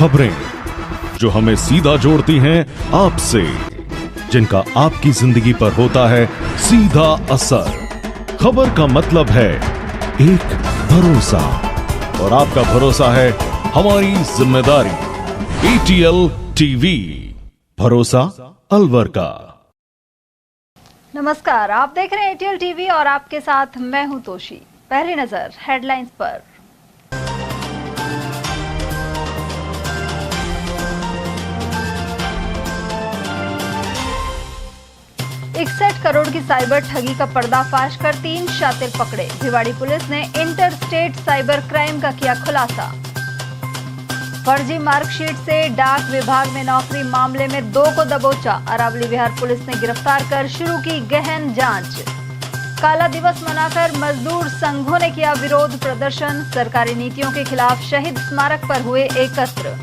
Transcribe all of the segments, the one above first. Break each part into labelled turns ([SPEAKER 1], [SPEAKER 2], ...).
[SPEAKER 1] खबरें जो हमें सीधा जोड़ती हैं आपसे, जिनका आपकी जिंदगी पर होता है सीधा असर। खबर का मतलब है एक भरोसा, और आपका भरोसा है हमारी जिम्मेदारी। ATL टीवी, भरोसा अलवर का।
[SPEAKER 2] नमस्कार, आप देख रहे हैं ATL टीवी और आपके साथ मैं हूं तोशी। पहली नजर हेडलाइंस पर। 61 करोड़ की साइबर ठगी का पर्दाफाश कर 3 शातिर पकड़े। भिवाड़ी पुलिस ने इंटर स्टेट साइबर क्राइम का किया खुलासा। फर्जी मार्कशीट से डाक विभाग में नौकरी मामले में 2 को दबोचा। अरावली विहार पुलिस ने गिरफ्तार कर शुरू की गहन जांच। काला दिवस मनाकर मजदूर संघों ने किया विरोध प्रदर्शन। सरकारी नीतियों के खिलाफ शहीद स्मारक पर हुए एकत्र।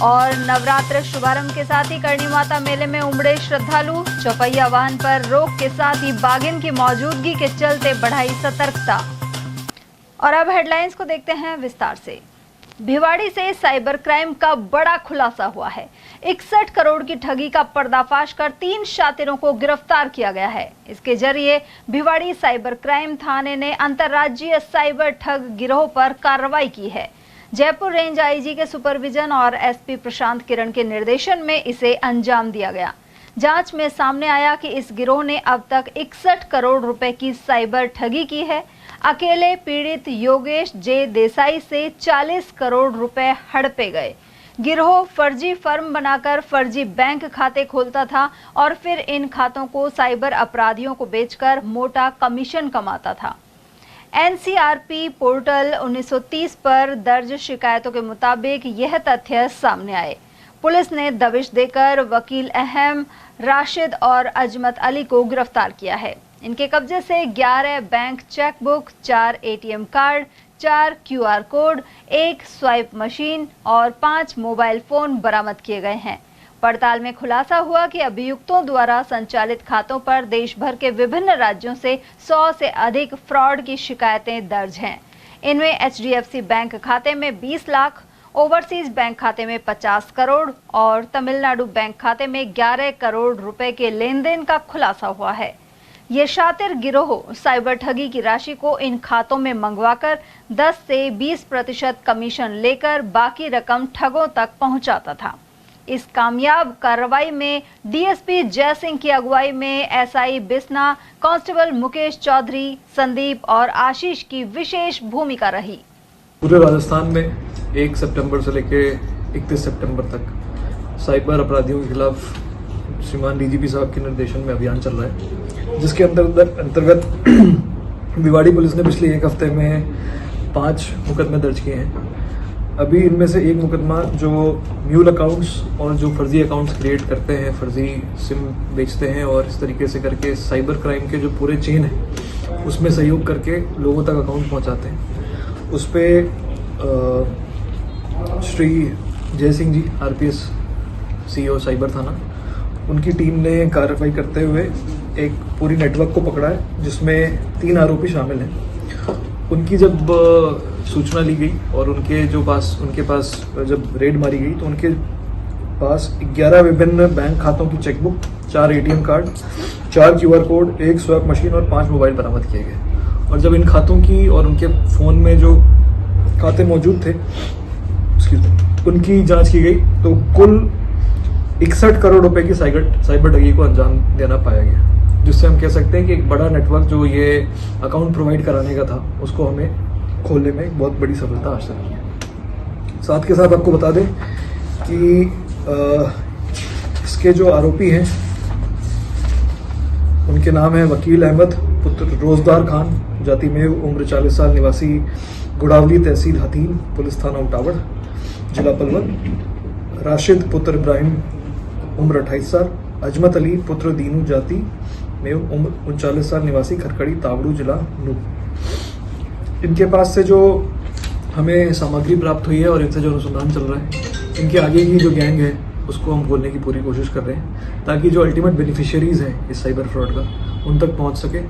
[SPEAKER 2] और नवरात्र शुभारंभ के साथ ही करणी माता मेले में उमड़े श्रद्धालु। चौपहिया वाहन पर रोक के साथ ही बाघिन की मौजूदगी के चलते बढ़ाई सतर्कता। और अब हेडलाइंस को देखते हैं विस्तार से। भिवाड़ी से साइबर क्राइम का बड़ा खुलासा हुआ है। 61 करोड़ की ठगी का पर्दाफाश कर 3 शातिरों को गिरफ्तार किया गया है। इसके जरिए भिवाड़ी साइबर क्राइम थाने ने अंतर्राज्यीय साइबर ठग गिरोह पर कार्रवाई की है। जयपुर रेंज आईजी के सुपरविजन और एसपी प्रशांत किरण के निर्देशन में इसे अंजाम दिया गया। जांच में सामने आया कि इस गिरोह ने अब तक 61 करोड़ रुपए की साइबर ठगी की है। अकेले पीड़ित योगेश जे देसाई से 40 करोड़ रुपए हड़पे गए। गिरोह फर्जी फर्म बनाकर फर्जी बैंक खाते खोलता था और फिर इन खातों को साइबर अपराधियों को बेचकर मोटा कमीशन कमाता था। एनसीआरपी पोर्टल 1930 पर दर्ज शिकायतों के मुताबिक यह तथ्य सामने आए। पुलिस ने दबिश देकर वकील अहम, राशिद और अजमत अली को गिरफ्तार किया है। इनके कब्जे से 11 bank chequebook, 4 ATM card, 4 QR code, 1 swipe machine और 5 मोबाइल फोन बरामद किए गए हैं। पड़ताल में खुलासा हुआ कि अभियुक्तों द्वारा संचालित खातों पर देश भर के विभिन्न राज्यों से 100 से अधिक फ्रॉड की शिकायतें दर्ज हैं। इनमें HDFC बैंक खाते में 20 लाख, ओवरसीज बैंक खाते में 50 करोड़ और तमिलनाडु बैंक खाते में 11 करोड़ रुपए के लेन देन का खुलासा हुआ है। ये शातिर गिरोह साइबर ठगी की राशि को इन खातों में मंगवाकर 10 से 20% कमीशन लेकर बाकी रकम ठगों तक पहुंचाता था। इस कामयाब कार्रवाई में डीएसपी जय सिंह की अगुवाई में एसआई बिस्ना, कांस्टेबल मुकेश चौधरी, संदीप और आशीष की विशेष भूमिका रही।
[SPEAKER 3] पूरे राजस्थान में 1 सितंबर से लेकर 31 सितंबर तक साइबर अपराधियों के खिलाफ श्रीमान डीजीपी साहब के निर्देशन में अभियान चल रहा है, जिसके अंतर्गत भिवाड़ी पुलिस ने पिछले 1 हफ्ते में 5 मुकदमे दर्ज किए हैं। अभी इनमें से एक मुकदमा जो म्यूल अकाउंट्स और जो फर्जी अकाउंट्स क्रिएट करते हैं, फर्जी सिम बेचते हैं और इस तरीके से करके साइबर क्राइम के जो पूरे चेन है उसमें सहयोग करके लोगों तक अकाउंट पहुंचाते हैं, उस पर श्री जय Singh ji RPS CEO cyber थाना, उनकी टीम ने कार्रवाई करते हुए एक पूरी नेटवर्क को पकड़ा है, जिसमें 3 आरोपी शामिल हैं। उनकी जब सूचना ली गई और उनके पास जब रेड मारी गई तो उनके पास 11 विभिन्न बैंक खातों की chequebook, 4 ATM card, 4 QR code, 1 swipe machine और 5 मोबाइल बरामद किए गए। और जब इन खातों की और उनके फ़ोन में जो खाते मौजूद थे उनकी जांच की गई तो कुल 61 करोड़ रुपए की साइबर ठगी को अंजाम देना पाया गया, जिससे हम कह सकते हैं कि एक बड़ा नेटवर्क जो ये अकाउंट प्रोवाइड कराने का था उसको हमें खोलने में एक बहुत बड़ी सफलता हासिल की है। साथ के साथ आपको बता दें कि इसके जो आरोपी हैं उनके नाम है वकील अहमद पुत्र रोजदार खान, जाति में उम्र 40 साल, निवासी गुड़ावली, तहसील हतीम, पुलिस थाना उटावड़, जिला पलवल। राशिद पुत्र इब्राहिम, उम्र 28 साल, अजमत अली पुत्र दीनू, जाति में उम्र 39 साल, निवासी खरकड़ी तावड़ू, जिला नूह। इनके पास से जो हमें सामग्री प्राप्त हुई है और इनसे जो अनुसंधान चल रहा है, इनके आगे की जो गैंग है उसको हम खोलने की पूरी कोशिश कर रहे हैं, ताकि जो अल्टीमेट बेनिफिशियरीज हैं इस साइबर फ्रॉड का उन तक पहुंच सके।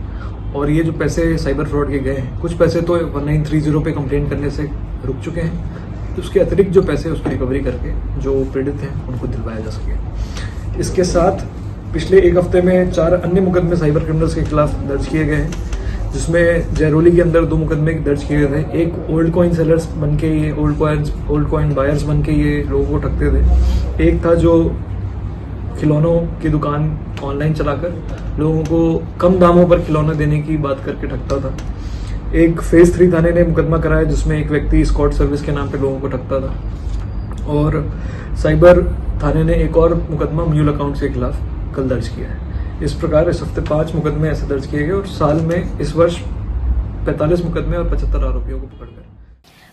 [SPEAKER 3] और ये जो पैसे साइबर फ्रॉड के गए हैं, कुछ पैसे तो 1930 पे कंप्लेंट करने से रुक चुके हैं, उसके अतिरिक्त जो पैसे उसकी रिकवरी करके जो पीड़ित हैं उनको दिलवाया जा सके। इसके साथ पिछले एक हफ्ते में 4 अन्य मुकदमे साइबर क्रिमिनल्स के खिलाफ दर्ज किए गए हैं, जिसमें जयरोली के अंदर 2 मुकदमे दर्ज किए गए थे। एक ओल्ड कॉइन सेलर्स बन के ये ओल्ड कॉइन बायर्स बन के ये लोगों को ठगते थे। एक था जो खिलौनों की दुकान ऑनलाइन चलाकर लोगों को कम दामों पर खिलौने देने की बात करके ठगता था। एक फेज 3 थाने ने मुकदमा कराया जिसमें एक व्यक्ति स्कॉट सर्विस के नाम पे लोगों को ठगता था। और साइबर थाने ने एक और मुकदमा म्यूल अकाउंट के खिलाफ कल दर्ज किया है। इस प्रकार इस हफ्ते 5 मुकदमे ऐसे दर्ज किए गए और साल में इस वर्ष 45 मुकदमे और 75 आरोपियों को पकड़कर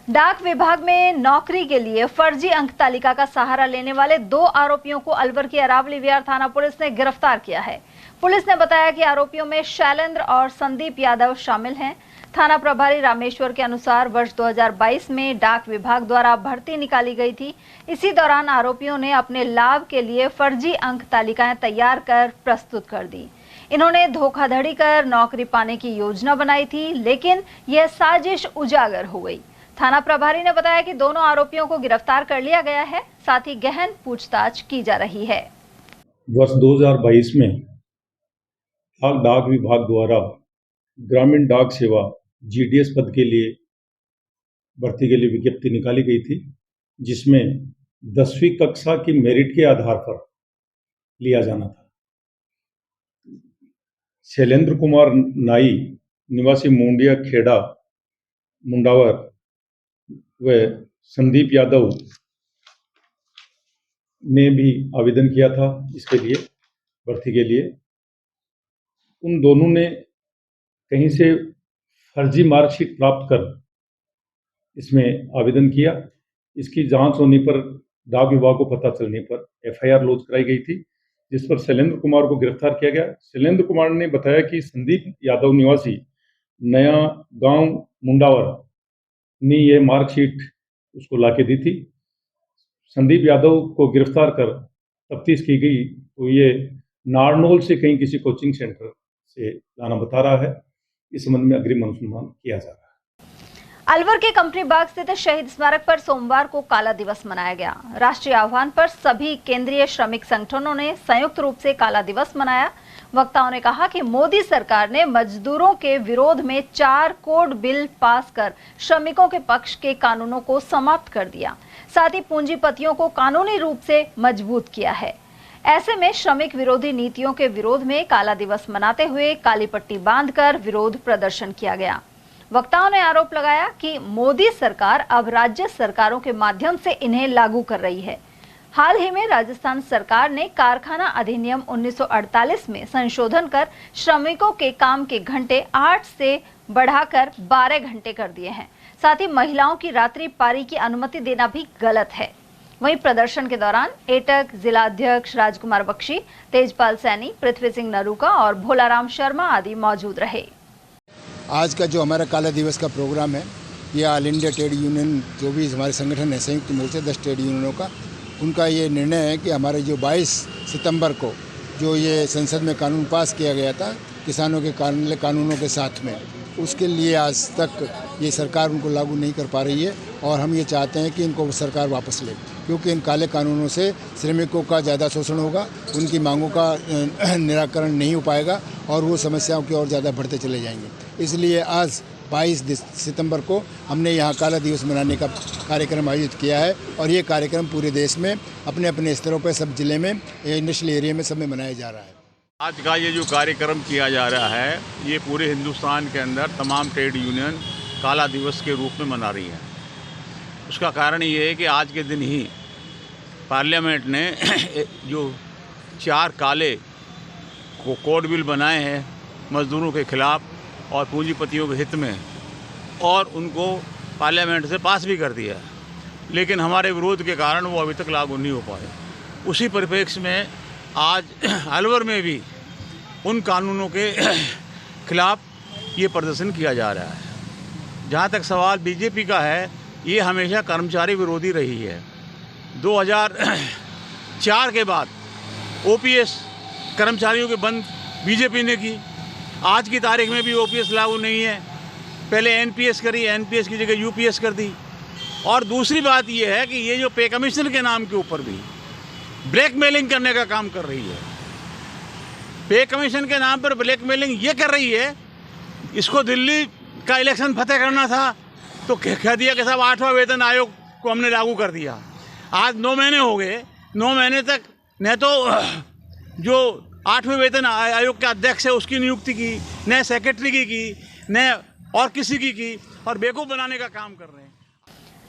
[SPEAKER 2] डाक विभाग में नौकरी के लिए फर्जी अंक तालिका का सहारा लेने वाले 2 आरोपियों को अलवर की अरावली विहार थाना पुलिस ने गिरफ्तार किया है। पुलिस ने बताया कि आरोपियों में शैलेंद्र और संदीप यादव शामिल हैं। थाना प्रभारी रामेश्वर के अनुसार वर्ष 2022 में डाक विभाग द्वारा भर्ती निकाली गई थी। इसी दौरान आरोपियों ने अपने लाभ के लिए फर्जी अंक तालिकाएं तैयार कर प्रस्तुत कर दी। इन्होंने धोखाधड़ी कर नौकरी पाने की योजना बनाई थी, लेकिन यह साजिश उजागर हो गई। थाना प्रभारी ने बताया कि दोनों आरोपियों को गिरफ्तार कर लिया गया है, साथ ही गहन पूछताछ की जा रही है।
[SPEAKER 4] वर्ष 2022 में डाक विभाग द्वारा ग्रामीण डाक सेवा GDS पद के लिए भर्ती के लिए विज्ञप्ति निकाली गई थी, जिसमें 10वीं कक्षा की मेरिट के आधार पर लिया जाना था। शैलेंद्र कुमार नाई निवासी मुंडिया खेड़ा मुंडावर व संदीप यादव ने भी आवेदन किया था इसके लिए, भर्ती के लिए। उन दोनों ने कहीं से फर्जी मार्कशीट प्राप्त कर इसमें आवेदन किया। इसकी जांच होने पर डाक विभाग को पता चलने पर FIR लॉन्च कराई गई थी, जिस पर शैलेंद्र कुमार को गिरफ्तार किया गया। शैलेंद्र कुमार ने बताया कि संदीप यादव निवासी नया गांव मुंडावर ने यह मार्कशीट उसको लाके दी थी। संदीप यादव को गिरफ्तार कर तफ्तीश की गई तो ये नारनौल से कहीं किसी कोचिंग सेंटर से लाना बता रहा है। इस संबंध में अग्रिम अनुसंधान किया जा रहा है।
[SPEAKER 2] अलवर के कंपनी बाग स्थित शहीद स्मारक पर सोमवार को काला दिवस मनाया गया। राष्ट्रीय आह्वान पर सभी केंद्रीय श्रमिक संगठनों ने संयुक्त रूप से काला दिवस मनाया। वक्ताओं ने कहा कि मोदी सरकार ने मजदूरों के विरोध में 4 कोड बिल पास कर श्रमिकों के पक्ष के कानूनों को समाप्त कर दिया, साथ ही पूंजीपतियों को कानूनी रूप से मजबूत किया है। ऐसे में श्रमिक विरोधी नीतियों के विरोध में काला दिवस मनाते हुए काली पट्टी बांधकर विरोध प्रदर्शन किया गया। वक्ताओं ने आरोप लगाया कि मोदी सरकार अब राज्य सरकारों के माध्यम से इन्हें लागू कर रही है। हाल ही में राजस्थान सरकार ने कारखाना अधिनियम 1948 में संशोधन कर श्रमिकों के काम के घंटे 8 से बढ़ाकर 12 घंटे कर दिए हैं। साथ ही महिलाओं की रात्रि पारी की अनुमति देना भी गलत है। वहीं प्रदर्शन के दौरान एटक जिला अध्यक्ष राजकुमार बख्शी, तेजपाल सैनी, पृथ्वी सिंह नरूका और भोलाराम शर्मा आदि मौजूद रहे।
[SPEAKER 5] आज का जो हमारा काला दिवस का प्रोग्राम है, ये ऑल इंडिया ट्रेड यूनियन जो भी हमारे संगठन है, संयुक्त मोर्चा 10 ट्रेड यूनियनों का, उनका ये निर्णय है कि हमारे जो 22 सितंबर को जो ये संसद में कानून पास किया गया था किसानों के कानूनों के साथ में, उसके लिए आज तक ये सरकार उनको लागू नहीं कर पा रही है और हम ये चाहते हैं कि इनको सरकार वापस ले, क्योंकि इन काले कानूनों से श्रमिकों का ज़्यादा शोषण होगा, उनकी मांगों का निराकरण नहीं हो पाएगा और वो समस्याओं की ओर ज़्यादा बढ़ते चले जाएंगे। इसलिए आज 22 सितंबर को हमने यहाँ काला दिवस मनाने का कार्यक्रम आयोजित किया है और ये कार्यक्रम पूरे देश में अपने अपने स्तरों पर सब जिले में, इंडस्ट्रियल एरिया में सब में मनाया जा रहा है।
[SPEAKER 6] आज का ये जो कार्यक्रम किया जा रहा है, ये पूरे हिंदुस्तान के अंदर तमाम ट्रेड यूनियन काला दिवस के रूप में मना रही हैं। उसका कारण ये है कि आज के दिन ही पार्लियामेंट ने जो 4 काले कोड बिल बनाए हैं मजदूरों के खिलाफ और पूंजीपतियों के हित में, और उनको पार्लियामेंट से पास भी कर दिया, लेकिन हमारे विरोध के कारण वो अभी तक लागू नहीं हो पाए। उसी परिप्रेक्ष्य में आज अलवर में भी उन कानूनों के खिलाफ ये प्रदर्शन किया जा रहा है। जहाँ तक सवाल बीजेपी का है, ये हमेशा कर्मचारी विरोधी रही है। 2004 के बाद OPS कर्मचारियों के बंद बीजेपी ने की। आज की तारीख में भी OPS लागू नहीं है। पहले NPS करी, NPS की जगह UPS कर दी। और दूसरी बात ये है कि ये जो पे कमीशन के नाम के ऊपर भी ब्लैकमेलिंग करने का काम कर रही है, पे कमीशन के नाम पर ब्लैकमेलिंग ये कर रही है। इसको दिल्ली का इलेक्शन फतेह करना था तो कह दिया कि साहब 8वां वेतन आयोग को हमने लागू कर दिया। आज 9 महीने हो गए, 9 महीने तक न तो जो 8वें वेतन आयोग के अध्यक्ष है उसकी नियुक्ति की, न सेक्रेटरी की, न और किसी की, और बेवकूफ़ बनाने का काम कर रहे हैं।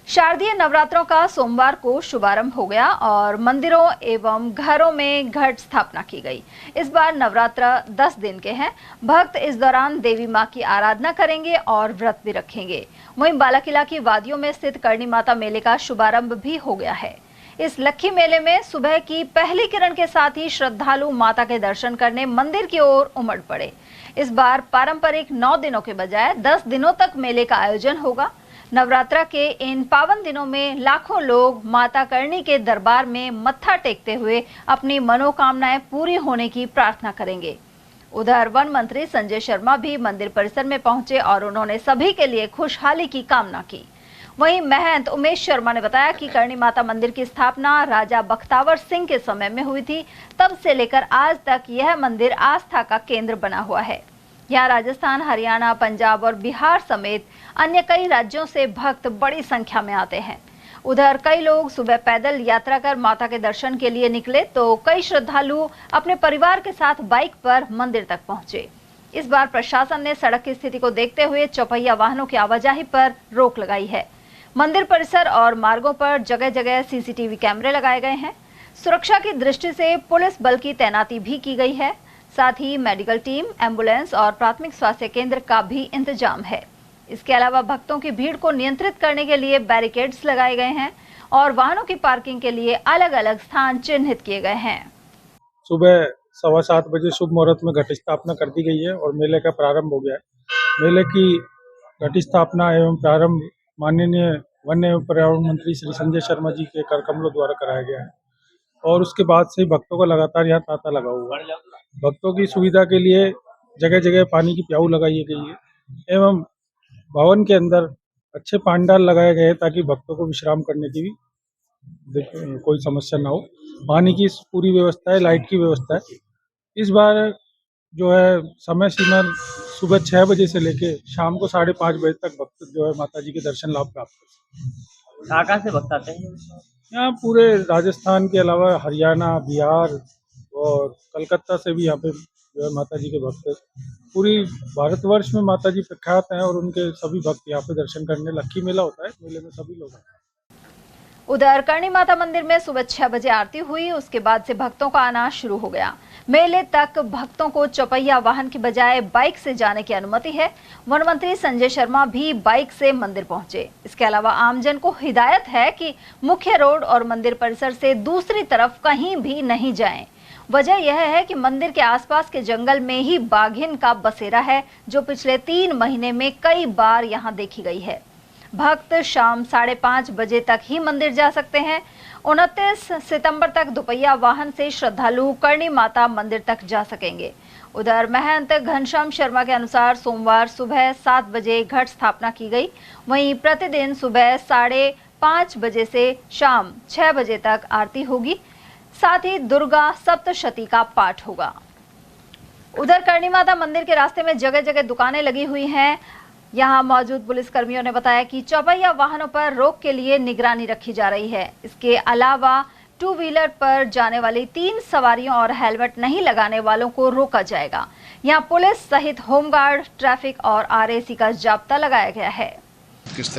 [SPEAKER 2] शारदीय नवरात्रों का सोमवार को शुभारंभ हो गया और मंदिरों एवं घरों में घट स्थापना की गई। इस बार नवरात्र 10 दिन के हैं। भक्त इस दौरान देवी मां की आराधना करेंगे और व्रत भी रखेंगे। वहीं बालाकिला की वादियों में स्थित करणी माता मेले का शुभारंभ भी हो गया है। इस लक्खी मेले में सुबह की पहली किरण के साथ ही श्रद्धालु माता के दर्शन करने मंदिर की ओर उमड़ पड़े। इस बार पारंपरिक 9 दिनों के बजाय 10 दिनों तक मेले का आयोजन होगा। नवरात्रा के इन पावन दिनों में लाखों लोग माता करणी के दरबार में मत्था टेकते हुए अपनी मनोकामनाएं पूरी होने की प्रार्थना करेंगे। उधर वन मंत्री संजय शर्मा भी मंदिर परिसर में पहुंचे और उन्होंने सभी के लिए खुशहाली की कामना की। वहीं महंत उमेश शर्मा ने बताया कि करणी माता मंदिर की स्थापना राजा बख्तावर सिंह के समय में हुई थी। तब से लेकर आज तक यह मंदिर आस्था का केंद्र बना हुआ है। यहाँ राजस्थान, हरियाणा, पंजाब और बिहार समेत अन्य कई राज्यों से भक्त बड़ी संख्या में आते हैं। उधर कई लोग सुबह पैदल यात्रा कर माता के दर्शन के लिए निकले तो कई श्रद्धालु अपने परिवार के साथ बाइक पर मंदिर तक पहुंचे। इस बार प्रशासन ने सड़क की स्थिति को देखते हुए चौपहिया वाहनों की आवाजाही पर रोक लगाई है। मंदिर परिसर और मार्गों पर जगह जगह सीसीटीवी कैमरे लगाए गए हैं। सुरक्षा की दृष्टि से पुलिस बल की तैनाती भी की गई है। साथ ही मेडिकल टीम, एम्बुलेंस और प्राथमिक स्वास्थ्य केंद्र का भी इंतजाम है। इसके अलावा भक्तों की भीड़ को नियंत्रित करने के लिए बैरिकेड्स लगाए गए हैं और वाहनों की पार्किंग के लिए अलग अलग स्थान चिन्हित किए गए हैं।
[SPEAKER 7] सुबह 7:15 बजे शुभ मुहूर्त में घट स्थापना कर दी गई है और मेले का प्रारंभ हो गया है। मेले की घट स्थापना एवं प्रारंभ माननीय वन एवं पर्यावरण मंत्री श्री संजय शर्मा जी के कर कमलों द्वारा कराया गया है और उसके बाद से भक्तों का लगातार यहाँ तांता लगा हुआ है। भक्तों की सुविधा के लिए जगह जगह पानी की प्याऊ लगाई गई है एवं भवन के अंदर अच्छे पांडाल लगाए गए हैं ताकि भक्तों को विश्राम करने की भी कोई समस्या ना हो। पानी की पूरी व्यवस्था है, लाइट की व्यवस्था है। इस बार जो है समय सीमा सुबह 6 बजे से लेके शाम को 5:30 बजे तक भक्त जो है माता जी के दर्शन लाभ प्राप्त कर सकते हैं।
[SPEAKER 8] कहाँ से भक्त आते हैं?
[SPEAKER 7] यहाँ पूरे राजस्थान के अलावा हरियाणा, बिहार और कलकत्ता से भी यहाँ पे जो है माता जी के भक्त पूरी भारतवर्ष में माता जी प्रख्यात हैं और उनके सभी भक्त यहाँ पे दर्शन करने लक्खी मेला होता है, मेले में सभी लोग आते हैं।
[SPEAKER 2] उधर करणी माता मंदिर में सुबह 6 बजे आरती हुई। उसके बाद से भक्तों का आना शुरू हो गया। मेले तक भक्तों को चौपहिया वाहन की बजाय बाइक से जाने की अनुमति है। वन मंत्री संजय शर्मा भी बाइक से मंदिर पहुंचे। इसके अलावा आमजन को हिदायत है कि मुख्य रोड और मंदिर परिसर से दूसरी तरफ कहीं भी नहीं जाएं। वजह यह है कि मंदिर के आसपास के जंगल में ही बाघिन का बसेरा है, जो पिछले 3 महीने में कई बार यहां देखी गई है। भक्त शाम 5:30 बजे तक ही मंदिर जा सकते हैं। 29 सितंबर तक दुपहिया वाहन से श्रद्धालु करणी माता मंदिर तक जा सकेंगे। उधर महंत घनश्याम शर्मा के अनुसार सोमवार सुबह 7 बजे घट स्थापना की गई। वहीं प्रतिदिन सुबह 5:30 बजे से शाम 6 बजे तक आरती होगी। साथ ही दुर्गा सप्तशती का पाठ होगा। उधर करणी माता मंदिर के रास्ते में जगह जगह दुकानें लगी हुई हैं। यहां मौजूद पुलिस कर्मियों ने बताया कि चौपहिया वाहनों पर रोक के लिए निगरानी रखी जा रही है। इसके अलावा 2 व्हीलर पर जाने वाली 3 सवारियों और हेलमेट नहीं लगाने वालों को रोका जाएगा। यहां पुलिस सहित होमगार्ड, ट्रैफिक और RAC का जाब्ता लगाया गया है।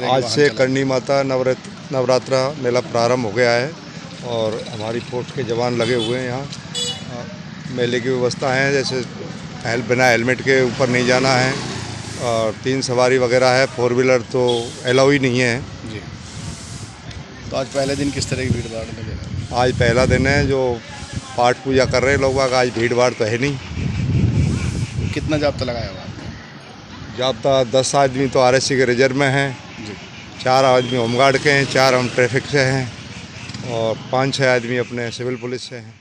[SPEAKER 9] आज से करणी माता नवरात्रा मेला प्रारंभ हो गया है और हमारी फोर्स के जवान लगे हुए हैं। यहाँ मेले की व्यवस्था है, जैसे बिना हेलमेट के ऊपर नहीं जाना है और 3 सवारी वगैरह है। 4 व्हीलर तो अलाउ ही नहीं है जी।
[SPEAKER 5] तो आज पहले दिन किस तरह की भीड़ भाड़ में?
[SPEAKER 9] आज पहला दिन है, जो पाठ पूजा कर रहे हैं लोग, आज भीड़ भाड़ तो है नहीं।
[SPEAKER 5] कितना जाब्ता लगाया हुआ?
[SPEAKER 9] जाब्ता 10 आदमी तो RAC के रिजर्व में हैं जी, 4 आदमी होमगार्ड के हैं, 4 हम ट्रैफिक से हैं और 5-6 आदमी अपने सिविल पुलिस से हैं।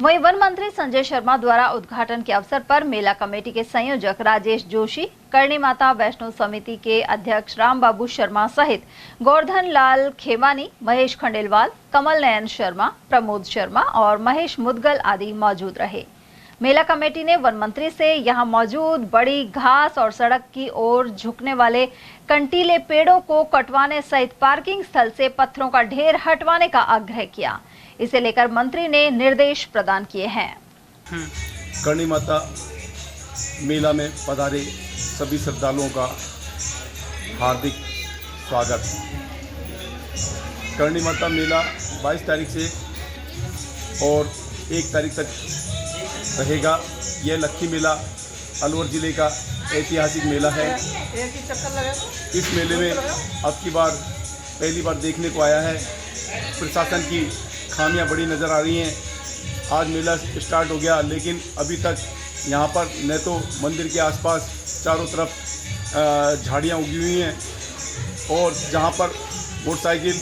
[SPEAKER 2] वहीं वन मंत्री संजय शर्मा द्वारा उद्घाटन के अवसर पर मेला कमेटी के संयोजक राजेश जोशी, करणी माता वैष्णो समिति के अध्यक्ष रामबाबू शर्मा सहित गोवर्धन लाल खेमानी, महेश खंडेलवाल, कमल नयन शर्मा, प्रमोद शर्मा और महेश मुदगल आदि मौजूद रहे। मेला कमेटी ने वन मंत्री से यहां मौजूद बड़ी घास और सड़क की ओर झुकने वाले कंटीले पेड़ों को कटवाने सहित पार्किंग स्थल से पत्थरों का ढेर हटवाने का आग्रह किया। इसे लेकर मंत्री ने निर्देश प्रदान किए हैं।
[SPEAKER 8] करणी माता मेला में पधारे सभी श्रद्धालुओं का हार्दिक स्वागत। करणी माता मेला 22 तारीख से और 1 तारीख तक रहेगा। यह लक्खी मेला अलवर ज़िले का ऐतिहासिक मेला है। इस मेले में अब की बार पहली बार देखने को आया है। प्रशासन की खामियां बड़ी नज़र आ रही हैं। आज मेला स्टार्ट हो गया, लेकिन अभी तक यहाँ पर न तो मंदिर के आसपास चारों तरफ झाड़ियाँ उगी हुई हैं और जहाँ पर मोटरसाइकिल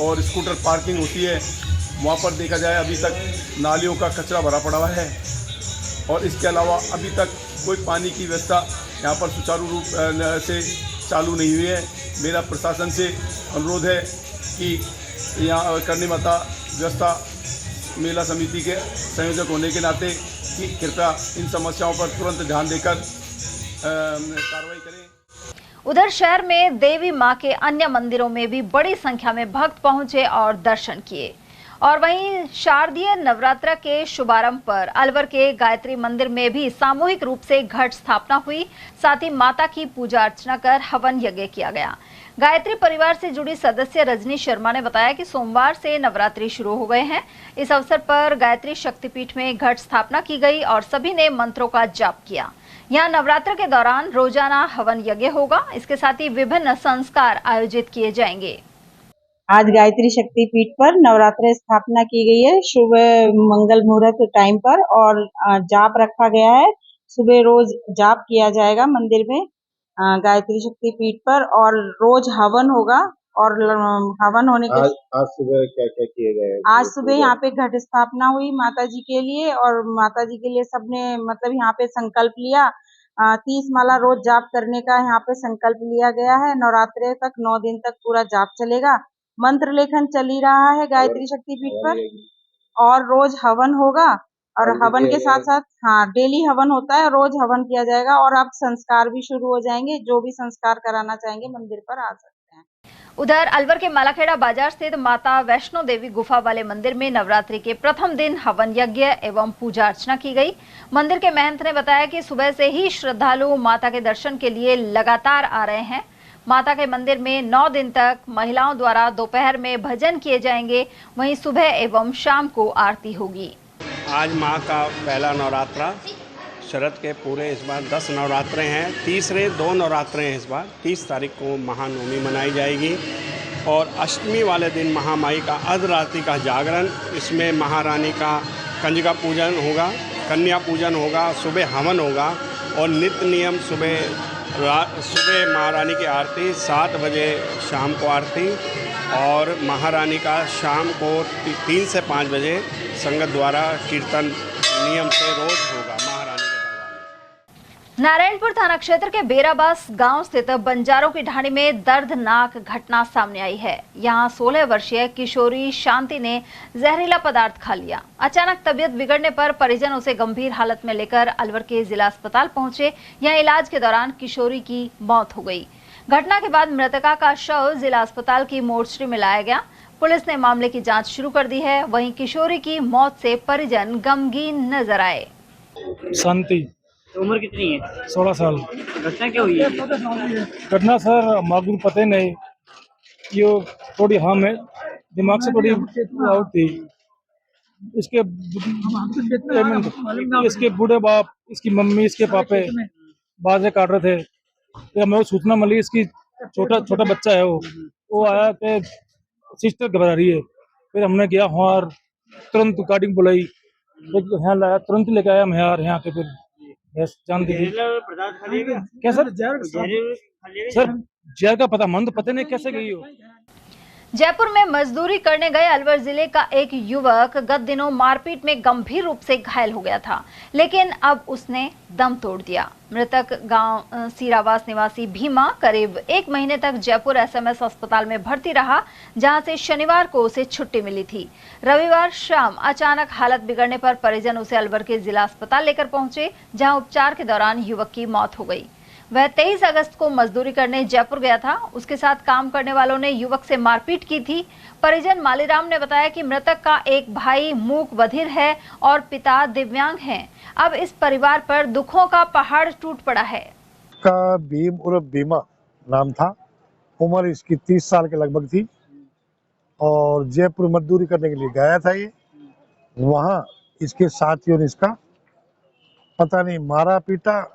[SPEAKER 8] और स्कूटर पार्किंग होती है वहाँ पर देखा जाए अभी तक नालियों का कचरा भरा पड़ा हुआ है और इसके अलावा अभी तक कोई पानी की व्यवस्था यहाँ पर सुचारू रूप से चालू नहीं हुई है। मेरा प्रशासन से अनुरोध है कि यहाँ करणी माता व्यवस्था मेला समिति के संयोजक होने के नाते कि कृपया इन समस्याओं पर तुरंत ध्यान देकर कार्रवाई करें।
[SPEAKER 2] उधर शहर में देवी मां के अन्य मंदिरों में भी बड़ी संख्या में भक्त पहुंचे और दर्शन किए। और वहीं शारदीय नवरात्र के शुभारंभ पर अलवर के गायत्री मंदिर में भी सामूहिक रूप से घट स्थापना हुई। साथ ही माता की पूजा अर्चना कर हवन यज्ञ किया गया। गायत्री परिवार से जुड़ी सदस्य रजनी शर्मा ने बताया कि सोमवार से नवरात्रि शुरू हो गए हैं। इस अवसर पर गायत्री शक्तिपीठ में घट स्थापना की गई और सभी ने मंत्रों का जाप किया। यहाँ नवरात्र के दौरान रोजाना हवन यज्ञ होगा। इसके साथ ही विभिन्न संस्कार आयोजित किए जाएंगे।
[SPEAKER 10] आज गायत्री शक्तिपीठ पर नवरात्र स्थापना की गई है। शुभ मंगल मुहूर्त टाइम पर और जाप रखा गया है। सुबह रोज जाप किया जाएगा मंदिर में गायत्री शक्तिपीठ पर और रोज हवन होगा। और हवन होने के
[SPEAKER 9] आज सुबह क्या क्या किए गए?
[SPEAKER 10] आज सुबह यहाँ पे घट स्थापना हुई माता जी के लिए और माता जी के लिए सबने मतलब यहाँ पे संकल्प लिया। 30 माला रोज जाप करने का यहाँ पे संकल्प लिया गया है। नवरात्रे तक 9 दिन तक पूरा जाप चलेगा। मंत्र लेखन चल ही रहा है गायत्री शक्तिपीठ पर और रोज हवन होगा। और हवन के साथ साथ डेली हवन होता है, रोज हवन किया जाएगा। और अब संस्कार भी शुरू हो जाएंगे। जो भी संस्कार कराना चाहेंगे मंदिर पर आ सकते हैं।
[SPEAKER 2] उधर अलवर के मालाखेड़ा बाजार स्थित माता वैष्णो देवी गुफा वाले मंदिर में नवरात्रि के प्रथम दिन हवन यज्ञ एवं पूजा अर्चना की गई। मंदिर के महंत ने बताया कि सुबह से ही श्रद्धालु माता के दर्शन के लिए लगातार आ रहे हैं। माता के मंदिर में 9 दिन तक महिलाओं द्वारा दोपहर में भजन किए जाएंगे। वहीं सुबह एवं शाम को आरती होगी।
[SPEAKER 11] आज माँ का पहला नवरात्रा शरद के पूरे इस बार 10 नवरात्रे हैं। तीसरे 2 नवरात्रे हैं इस बार। 30 तारीख को महानवमी मनाई जाएगी और अष्टमी वाले दिन महामाई का अर्धरात्रि का जागरण। इसमें महारानी का कंजका पूजन होगा, कन्या पूजन होगा, सुबह हवन होगा और नित्य नियम सुबह महारानी की आरती 7 बजे शाम को आरती और महारानी का शाम को 3 से 5 बजे संगत द्वारा कीर्तन नियम से रोज होगा महारानी के दरबार में।
[SPEAKER 2] नारायणपुर थाना क्षेत्र के बेराबास गांव स्थित बंजारों की ढाणी में दर्दनाक घटना सामने आई है। यहां 16 वर्षीय किशोरी शांति ने जहरीला पदार्थ खा लिया। अचानक तबीयत बिगड़ने पर परिजन उसे गंभीर हालत में लेकर अलवर के जिला अस्पताल पहुंचे। यहां इलाज के दौरान किशोरी की मौत हो गई। घटना के बाद मृतका का शव जिला अस्पताल की मोर्चरी में लाया गया। पुलिस ने मामले की जांच शुरू कर दी है। वहीं किशोरी की मौत से परिजन गमगीन नजर आए।
[SPEAKER 7] शांति
[SPEAKER 12] उम्र कितनी है?
[SPEAKER 7] 16 साल।
[SPEAKER 12] घटना क्या हुई है?
[SPEAKER 7] घटना सर मालूम पता नहीं। ये थोड़ी हम है दिमाग से थोड़ी आउट थी। इसके बूढ़े बाप, इसकी मम्मी, इसके पापे बाजे काट रहे थे। तो हमें सूचना मिली इसकी छोटा बच्चा है वो आया कि सिस्टर घबरा रही है। फिर हमने गया वहाँ तुरंत गाड़ी बुलाई, यहाँ लाया, तुरंत लेके आया मैं यहाँ के। फिर जान दीजिए क्या सर? सर जहर का पता नहीं कैसे गई हो।
[SPEAKER 2] जयपुर में मजदूरी करने गए अलवर जिले का एक युवक गत दिनों मारपीट में गंभीर रूप से घायल हो गया था, लेकिन अब उसने दम तोड़ दिया। मृतक गांव सीरावास निवासी भीमा करीब 1 महीने तक जयपुर एसएमएस अस्पताल में भर्ती रहा, जहां से शनिवार को उसे छुट्टी मिली थी। रविवार शाम अचानक हालत बिगड़ने पर परिजन उसे अलवर के जिला अस्पताल लेकर पहुंचे, जहां उपचार के दौरान युवक की मौत हो गई। वह 23 अगस्त को मजदूरी करने जयपुर गया था। उसके साथ काम करने वालों ने युवक से मारपीट की थी। परिजन मालीराम ने बताया कि मृतक का एक भाई मूक बधिर है और पिता दिव्यांग हैं। अब इस परिवार पर दुखों का पहाड़ टूट पड़ा है।
[SPEAKER 13] का भीम उर्फ भीमा नाम था। उम्र इसकी 30 साल के लगभग थी और जयपुर मजदूरी करने के लिए गया था। ये वहाँ इसके साथियों ने इसका पता नहीं मारा पीटा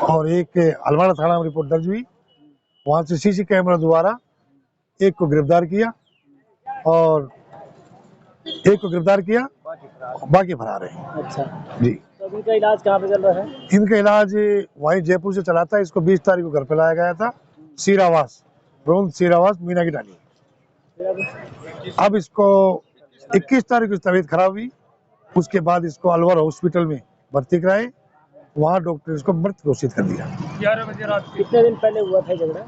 [SPEAKER 13] और एक अलवाड़ा थाना में रिपोर्ट दर्ज हुई। वहां से सीसी कैमरा द्वारा एक को गिरफ्तार किया और बाकी फरार है।
[SPEAKER 12] अच्छा
[SPEAKER 13] जी।
[SPEAKER 12] तो इनका इलाज कहाँ पे चल रहा है?
[SPEAKER 13] इनका इलाज वहीं जयपुर से चला था। इसको 20 तारीख को घर पे लाया गया था। सीरावास मीना की डाली। अब इसको 21 तारीख को तबीयत खराब हुई। उसके बाद इसको अलवर हॉस्पिटल में भर्ती कराए। वहाँ डॉक्टर इसको मृत घोषित कर दिया।
[SPEAKER 12] 11 बजे रात। कितने दिन पहले हुआ था झगड़ा?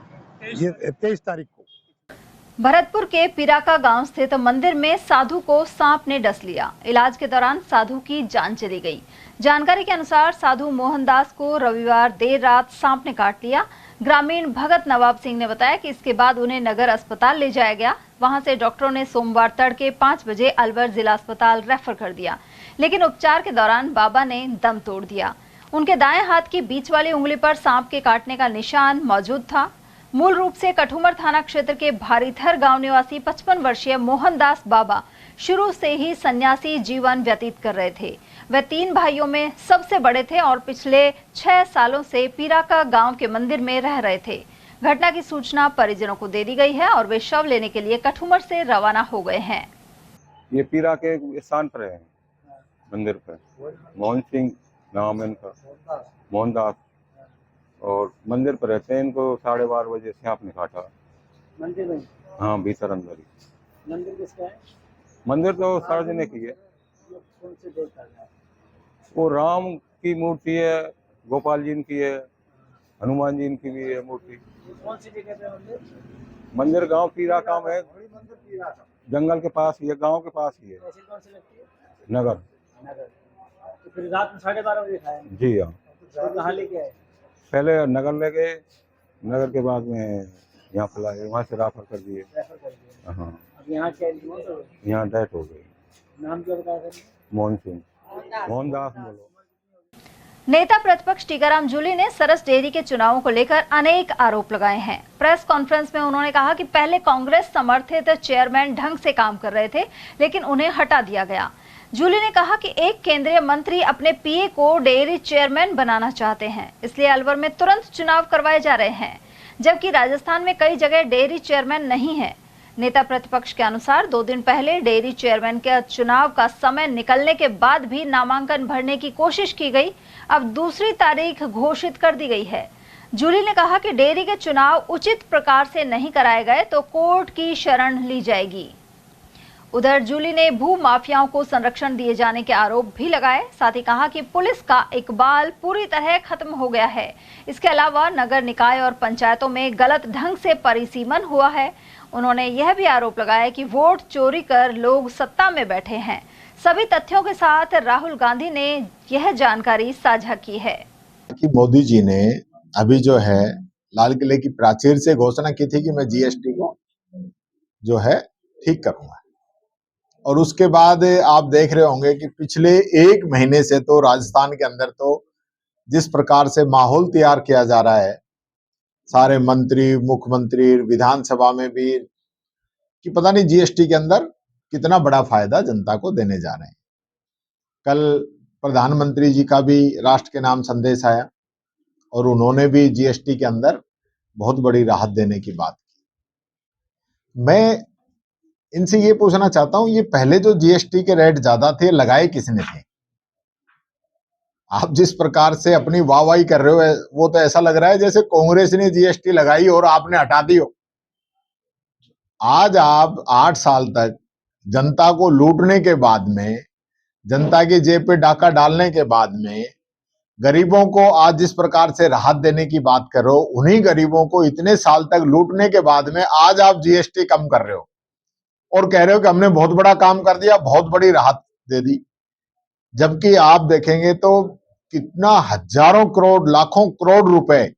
[SPEAKER 13] ये 23 तारीख को।
[SPEAKER 2] भरतपुर के पिराका गांव स्थित मंदिर में साधु को सांप ने डस लिया। इलाज के दौरान साधु की जान चली गई। जानकारी के अनुसार साधु मोहनदास को रविवार देर रात सांप ने काट लिया। ग्रामीण भगत नवाब सिंह ने बताया कि इसके बाद उन्हें नगर अस्पताल ले जाया गया। वहां से डॉक्टरों ने सोमवार तड़के 5 बजे अलवर जिला अस्पताल रेफर कर दिया, लेकिन उपचार के दौरान बाबा ने दम तोड़ दिया। उनके दाएं हाथ की बीच वाली उंगली पर सांप के काटने का निशान मौजूद था। मूल रूप से कठुमर थाना क्षेत्र के भारीथर गांव निवासी 55 वर्षीय मोहनदास बाबा शुरू से ही सन्यासी जीवन व्यतीत कर रहे थे। वे 3 भाइयों में सबसे बड़े थे और पिछले 6 सालों से पिराका गांव के मंदिर में रह रहे थे। घटना की सूचना परिजनों को दे दी गई है और वे शव लेने के लिए कठुमर से रवाना हो गए हैं।
[SPEAKER 14] ये पीरा के स्थान पर है, मंदिर पर। मोहन सिंह नाम है इनका, मोहनदास, और मंदिर पर रहते हैं। इनको 12:30 बजे सांप ने काटा।
[SPEAKER 12] मंदिर में?
[SPEAKER 14] हाँ, भीतर अंदर ही।
[SPEAKER 12] मंदिर किसका है?
[SPEAKER 14] मंदिर तो सार्वजनिक ही है।
[SPEAKER 12] कौन से देवता का है?
[SPEAKER 14] वो राम की मूर्ति है, गोपाल जी की है, हनुमान जी की भी है मूर्ति।
[SPEAKER 12] कौन सी जगह पे मंदिर?
[SPEAKER 14] मंदिर गांव पीराका में, जंगल के पास ही है, गांव के पास ही है।
[SPEAKER 12] कौन सी लगती है?
[SPEAKER 14] नगर।
[SPEAKER 12] तो फिर रात में 12:30 बजे खाया?
[SPEAKER 14] जी हाँ।
[SPEAKER 12] तो कहाँ लेके आए?
[SPEAKER 14] पहले नगर ले गए, नगर के बाद में यहाँ फैलाए, वहाँ से रेफर कर दिए। हाँ।
[SPEAKER 12] अब यहाँ क्या?
[SPEAKER 14] यहाँ डेथ हो गई।
[SPEAKER 12] नाम क्या बताया?
[SPEAKER 14] मोहन सिंह, मोहनदास बोलो।
[SPEAKER 2] नेता प्रतिपक्ष टीकाराम जूली ने सरस डेयरी के चुनावों को लेकर अनेक आरोप लगाए हैं। प्रेस कॉन्फ्रेंस में उन्होंने कहा कि पहले कांग्रेस समर्थित चेयरमैन ढंग से काम कर रहे थे, लेकिन उन्हें हटा दिया गया। जूली ने कहा कि एक केंद्रीय मंत्री अपने पीए को डेयरी चेयरमैन बनाना चाहते हैं, इसलिए अलवर में तुरंत चुनाव करवाए जा रहे हैं, जबकि राजस्थान में कई जगह डेयरी चेयरमैन नहीं है। नेता प्रतिपक्ष के अनुसार 2 दिन पहले डेयरी चेयरमैन के चुनाव का समय निकलने के बाद भी नामांकन भरने की कोशिश की गई। अब दूसरी तारीख घोषित कर दी गई है। जूली ने कहा कि डेयरी के चुनाव उचित प्रकार से नहीं कराए गए तो कोर्ट की शरण ली जाएगी। उधर जूली ने भू माफियाओं को संरक्षण दिए जाने के आरोप भी लगाए। साथ ही कहा कि पुलिस का इकबाल पूरी तरह खत्म हो गया है। इसके अलावा नगर निकाय और पंचायतों में गलत ढंग से परिसीमन हुआ है। उन्होंने यह भी आरोप लगाया कि वोट चोरी कर लोग सत्ता में बैठे हैं। सभी तथ्यों के साथ राहुल गांधी ने यह जानकारी साझा की है
[SPEAKER 15] कि मोदी जी ने अभी जो है लाल किले की प्राचीर से घोषणा की थी कि मैं जीएसटी को जो है ठीक करूंगा, और उसके बाद आप देख रहे होंगे कि पिछले 1 महीने से तो राजस्थान के अंदर तो जिस प्रकार से माहौल तैयार किया जा रहा है, सारे मंत्री, मुख्यमंत्री, विधानसभा में भी, कि पता नहीं जीएसटी के अंदर कितना बड़ा फायदा जनता को देने जा रहे हैं। कल प्रधानमंत्री जी का भी राष्ट्र के नाम संदेश आया और उन्होंने भी जीएसटी के अंदर बहुत बड़ी राहत देने की बात की। मैं इनसे ये पूछना चाहता हूं, ये पहले जो जीएसटी के रेट ज्यादा थे, लगाए किसने थे? आप जिस प्रकार से अपनी वाहवाही कर रहे हो, वो तो ऐसा लग रहा है जैसे कांग्रेस ने जीएसटी लगाई और आपने हटा दी हो। आज आप 8 साल तक जनता को लूटने के बाद में, जनता की जेब पे डाका डालने के बाद में, गरीबों को आज जिस प्रकार से राहत देने की बात कर रहे हो, उन्हीं गरीबों को इतने साल तक लूटने के बाद में आज आप जीएसटी कम कर रहे हो और कह रहे हो कि हमने बहुत बड़ा काम कर दिया, बहुत बड़ी राहत दे दी। जबकि आप देखेंगे तो कितना हजारों करोड़, लाखों करोड़ रुपए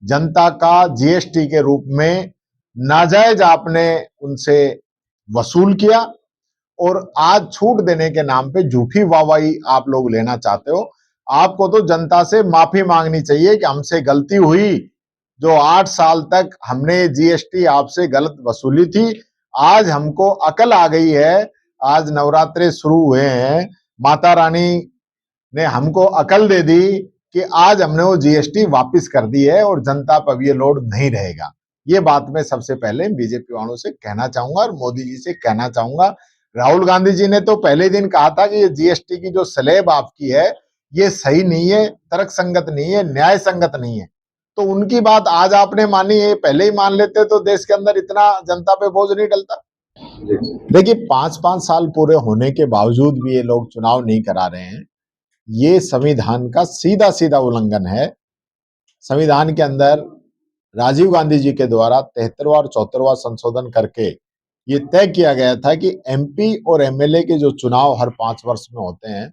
[SPEAKER 15] जनता का जीएसटी के रूप में नाजायज आपने उनसे वसूल किया और आज छूट देने के नाम पे झूठी वाहवाही आप लोग लेना चाहते हो। आपको तो जनता से माफी मांगनी चाहिए कि हमसे गलती हुई, जो 8 साल तक हमने जीएसटी आपसे गलत वसूली थी। आज हमको अकल आ गई है, आज नवरात्रे शुरू हुए हैं, माता रानी ने हमको अकल दे दी कि आज हमने वो जीएसटी वापस कर दी है और जनता पर ये लोड नहीं रहेगा। ये बात मैं सबसे पहले बीजेपी वालों से कहना चाहूंगा और मोदी जी से कहना चाहूंगा। राहुल गांधी जी ने तो पहले दिन कहा था कि ये जीएसटी की जो स्लैब आपकी है ये सही नहीं है, तर्क संगत नहीं है, न्याय संगत नहीं है। तो उनकी बात आज आपने मानी है, पहले ही मान लेते तो देश के अंदर इतना जनता पे बोझ नहीं डलता। देखिए 5-5 साल पूरे होने के बावजूद भी ये लोग चुनाव नहीं करा रहे हैं, ये संविधान का सीधा सीधा उल्लंघन है। संविधान के अंदर राजीव गांधी जी के द्वारा 73वां और 74वां संशोधन करके ये तय किया गया था कि एमपी और एमएलए के जो चुनाव हर 5 वर्ष में होते हैं,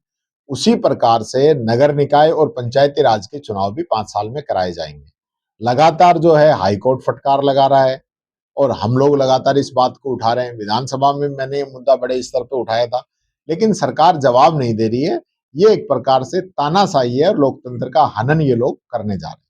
[SPEAKER 15] उसी प्रकार से नगर निकाय और पंचायती राज के चुनाव भी 5 साल में कराए जाएंगे। लगातार जो है हाईकोर्ट फटकार लगा रहा है और हम लोग लगातार इस बात को उठा रहे हैं। विधानसभा में मैंने ये मुद्दा बड़े स्तर पे उठाया था, लेकिन सरकार जवाब नहीं दे रही है। ये एक प्रकार से तानाशाही है और लोकतंत्र का हनन ये लोग करने जा रहे हैं।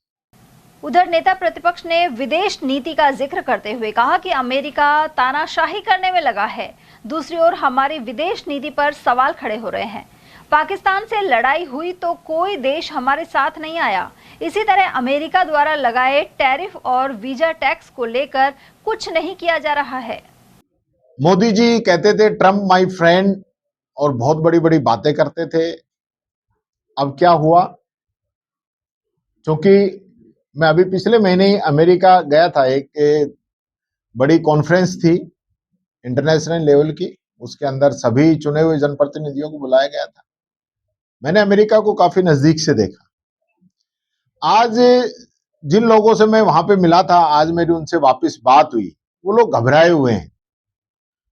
[SPEAKER 2] उधर नेता प्रतिपक्ष ने विदेश नीति का जिक्र करते हुए कहा कि अमेरिका तानाशाही करने में लगा है, दूसरी ओर हमारी विदेश नीति पर सवाल खड़े हो रहे हैं। पाकिस्तान से लड़ाई हुई तो कोई देश हमारे साथ नहीं आया। इसी तरह अमेरिका द्वारा लगाए टैरिफ और वीजा टैक्स को लेकर कुछ नहीं किया जा रहा है।
[SPEAKER 15] मोदी जी कहते थे ट्रम्प माय फ्रेंड और बहुत बड़ी बड़ी बातें करते थे। अब क्या हुआ? क्योंकि मैं अभी पिछले महीने ही अमेरिका गया था, एक बड़ी कॉन्फ्रेंस थी इंटरनेशनल लेवल की, उसके अंदर सभी चुने हुए जनप्रतिनिधियों को बुलाया गया था। मैंने अमेरिका को काफी नजदीक से देखा। आज जिन लोगों से मैं वहां पे मिला था, आज मेरी उनसे वापस बात हुई, वो लोग घबराए हुए हैं।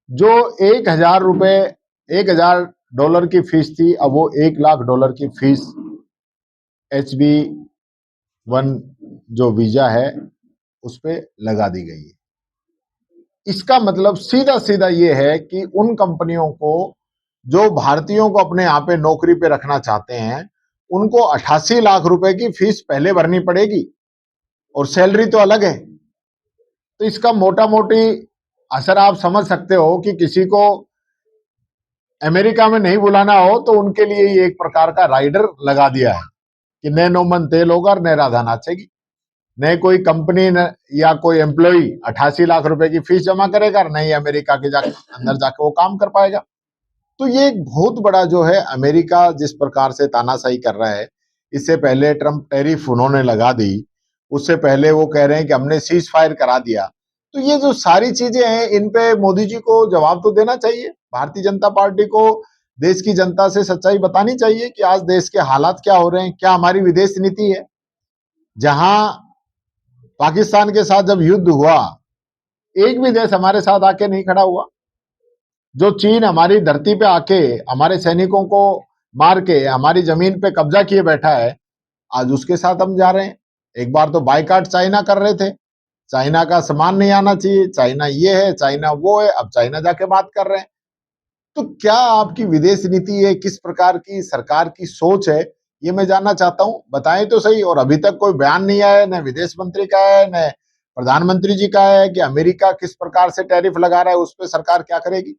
[SPEAKER 15] जो $1,000 की फीस थी, अब वो $1,00,000 की फीस HB1 जो वीजा है उस पे लगा दी गई है। इसका मतलब सीधा सीधा ये है कि उन कंपनियों को जो भारतीयों को अपने यहाँ पे नौकरी पे रखना चाहते हैं, उनको 88 लाख रुपए की फीस पहले भरनी पड़ेगी और सैलरी तो अलग है। तो इसका मोटा मोटी असर आप समझ सकते हो कि किसी को अमेरिका में नहीं बुलाना हो तो उनके लिए ये एक प्रकार का राइडर लगा दिया है कि न नौमन तेल होगा और न राधा नाचेगी। न कोई कंपनी या कोई एम्प्लॉय 88 लाख रुपए की फीस जमा करेगा, नहीं अमेरिका के अंदर जाके वो काम कर पाएगा। तो ये एक बहुत बड़ा जो है अमेरिका जिस प्रकार से तानाशाही कर रहा है। इससे पहले ट्रम्प टैरिफ उन्होंने लगा दी, उससे पहले वो कह रहे हैं कि हमने सीज फायर करा दिया। तो ये जो सारी चीजें हैं, इन पे मोदी जी को जवाब तो देना चाहिए। भारतीय जनता पार्टी को देश की जनता से सच्चाई बतानी चाहिए कि आज देश के हालात क्या हो रहे हैं, क्या हमारी विदेश नीति है। जहां पाकिस्तान के साथ जब युद्ध हुआ, एक भी देश हमारे साथ आके नहीं खड़ा हुआ। जो चीन हमारी धरती पे आके हमारे सैनिकों को मार के हमारी जमीन पे कब्जा किए बैठा है, आज उसके साथ हम जा रहे हैं। एक बार तो बायकॉट चाइना कर रहे थे, चाइना का सामान नहीं आना चाहिए, चाइना ये है, चाइना वो है, अब चाइना जाके बात कर रहे हैं। तो क्या आपकी विदेश नीति है, किस प्रकार की सरकार की सोच है, ये मैं जानना चाहता हूं। बताएं तो सही। और अभी तक कोई बयान नहीं आया, न विदेश मंत्री का है, न प्रधानमंत्री जी का है कि अमेरिका किस प्रकार से टैरिफ लगा रहा है, उस पर सरकार क्या करेगी।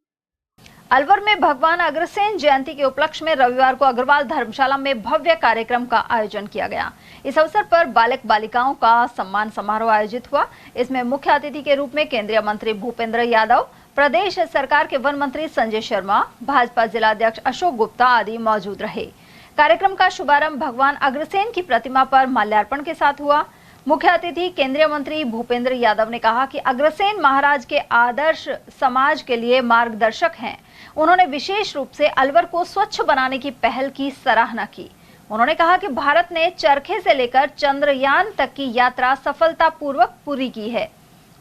[SPEAKER 2] अलवर में भगवान अग्रसेन जयंती के उपलक्ष्य में रविवार को अग्रवाल धर्मशाला में भव्य कार्यक्रम का आयोजन किया गया। इस अवसर पर बालक बालिकाओं का सम्मान समारोह आयोजित हुआ। इसमें मुख्य अतिथि के रूप में केंद्रीय मंत्री भूपेंद्र यादव, प्रदेश सरकार के वन मंत्री संजय शर्मा, भाजपा जिला अध्यक्ष अशोक गुप्ता आदि मौजूद रहे। कार्यक्रम का शुभारंभ भगवान अग्रसेन की प्रतिमा पर माल्यार्पण के साथ हुआ। मुख्य अतिथि केंद्रीय मंत्री भूपेंद्र यादव ने कहा कि अग्रसेन महाराज के आदर्श समाज के लिए मार्गदर्शक हैं। उन्होंने विशेष रूप से अलवर को स्वच्छ बनाने की पहल की सराहना की। उन्होंने कहा कि भारत ने चरखे से लेकर चंद्रयान तक की यात्रा सफलतापूर्वक पूरी की है।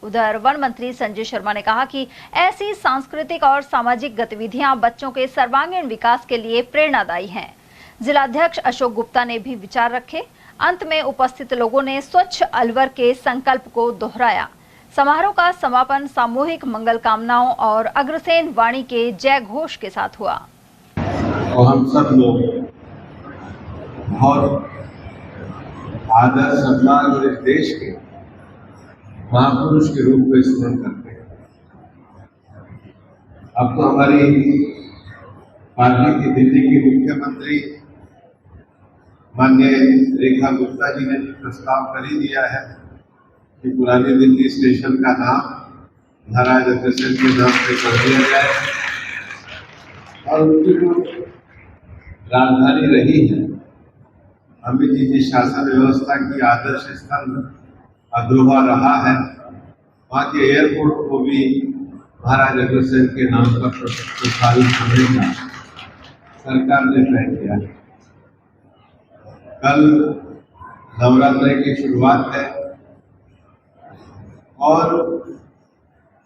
[SPEAKER 2] उधर वन मंत्री संजय शर्मा ने कहा कि ऐसी सांस्कृतिक और सामाजिक गतिविधियां बच्चों के सर्वांगीण विकास के लिए प्रेरणादायी हैं। जिलाध्यक्ष अशोक गुप्ता ने भी विचार रखे। अंत में उपस्थित लोगों ने स्वच्छ अलवर के संकल्प को दोहराया। समारोह का समापन सामूहिक मंगल कामनाओं और अग्रसेन वाणी के जय घोष के साथ हुआ।
[SPEAKER 16] और हम सब लोग बहुत आदर सम्मान और इस देश के महापुरुष के रूप में स्मरण करते हैं। अब तो हमारी पार्टी की दिल्ली की मुख्यमंत्री माननीय रेखा गुप्ता जी ने प्रस्ताव कर ही दिया है कि पुरानी दिल्ली स्टेशन का नाम महाराज अग्रसेन के नाम पे कर दिया जाए और उनकी जो राजधानी रही है अमित जी की शासन व्यवस्था की आदर्श स्तंभ अग्रवा रहा है, वहाँ के एयरपोर्ट को भी महाराज अग्रसेन के नाम पर प्रसारित करने का सरकार ने तय किया है। कल नवरात्र की शुरुआत है और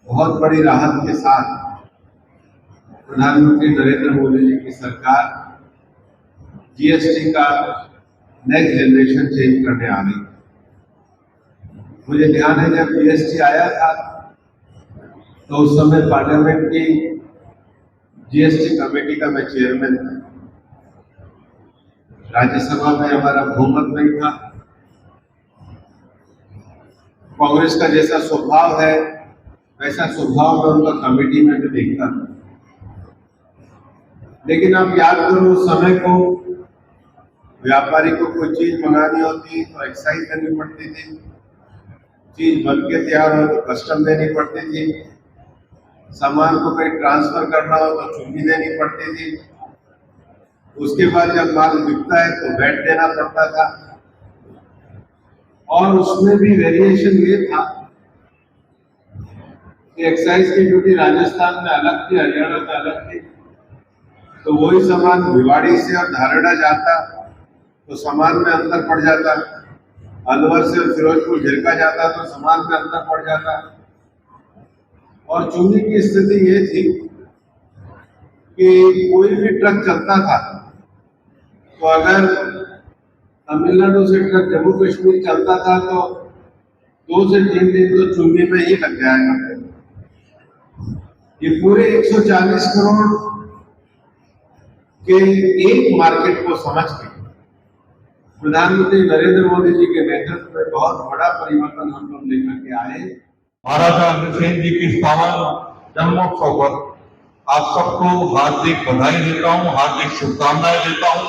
[SPEAKER 16] बहुत बड़ी राहत के साथ प्रधानमंत्री नरेंद्र मोदी जी की सरकार जीएसटी का नेक्स्ट जनरेशन चेंज करने आ रही है। मुझे ध्यान है जब जीएसटी आया था तो उस समय पार्लियामेंट की जीएसटी कमेटी का मैं चेयरमैन था। राज्यसभा में हमारा बहुमत नहीं था। कांग्रेस का जैसा स्वभाव है वैसा स्वभाव मैं उनका कमेटी में भी देखता था। लेकिन आप याद करो उस समय को व्यापारी को कोई चीज मंगानी होती तो एक्साइज देनी पड़ती थी, चीज बन के तैयार हो तो कस्टम देनी पड़ती थी, सामान को कहीं ट्रांसफर करना हो तो चुंगी देनी पड़ती थी, उसके बाद जब माल बिकता है तो वैट देना पड़ता था। और उसमें भी वेरिएशन ये था कि एक्साइज की ड्यूटी राजस्थान में अलग थी, हरियाणा में अलग थी। तो वही सामान भिवाड़ी से और धारड़ा जाता तो सामान में अंतर पड़ जाता, अलवर से फिरोजपुर झिरका जाता तो सामान में अंतर पड़ जाता। और चूनी की स्थिति ये थी कि कोई भी ट्रक चलता था तो अगर तमिलनाडु से ट्रक जम्मू कश्मीर चलता था तो 2 से 3 दिन तो चूनी में ही लग जाएगा। ये पूरे 140 करोड़ के एक मार्केट को समझ के प्रधानमंत्री नरेंद्र मोदी जी के नेतृत्व में बहुत बड़ा परिवर्तन हम लोग लेकर के आए।
[SPEAKER 17] महाराजा अग्रसेन जी की 52 जन्मोत्सव पर आप सबको हार्दिक बधाई देता हूँ, हार्दिक शुभकामनाएं देता हूँ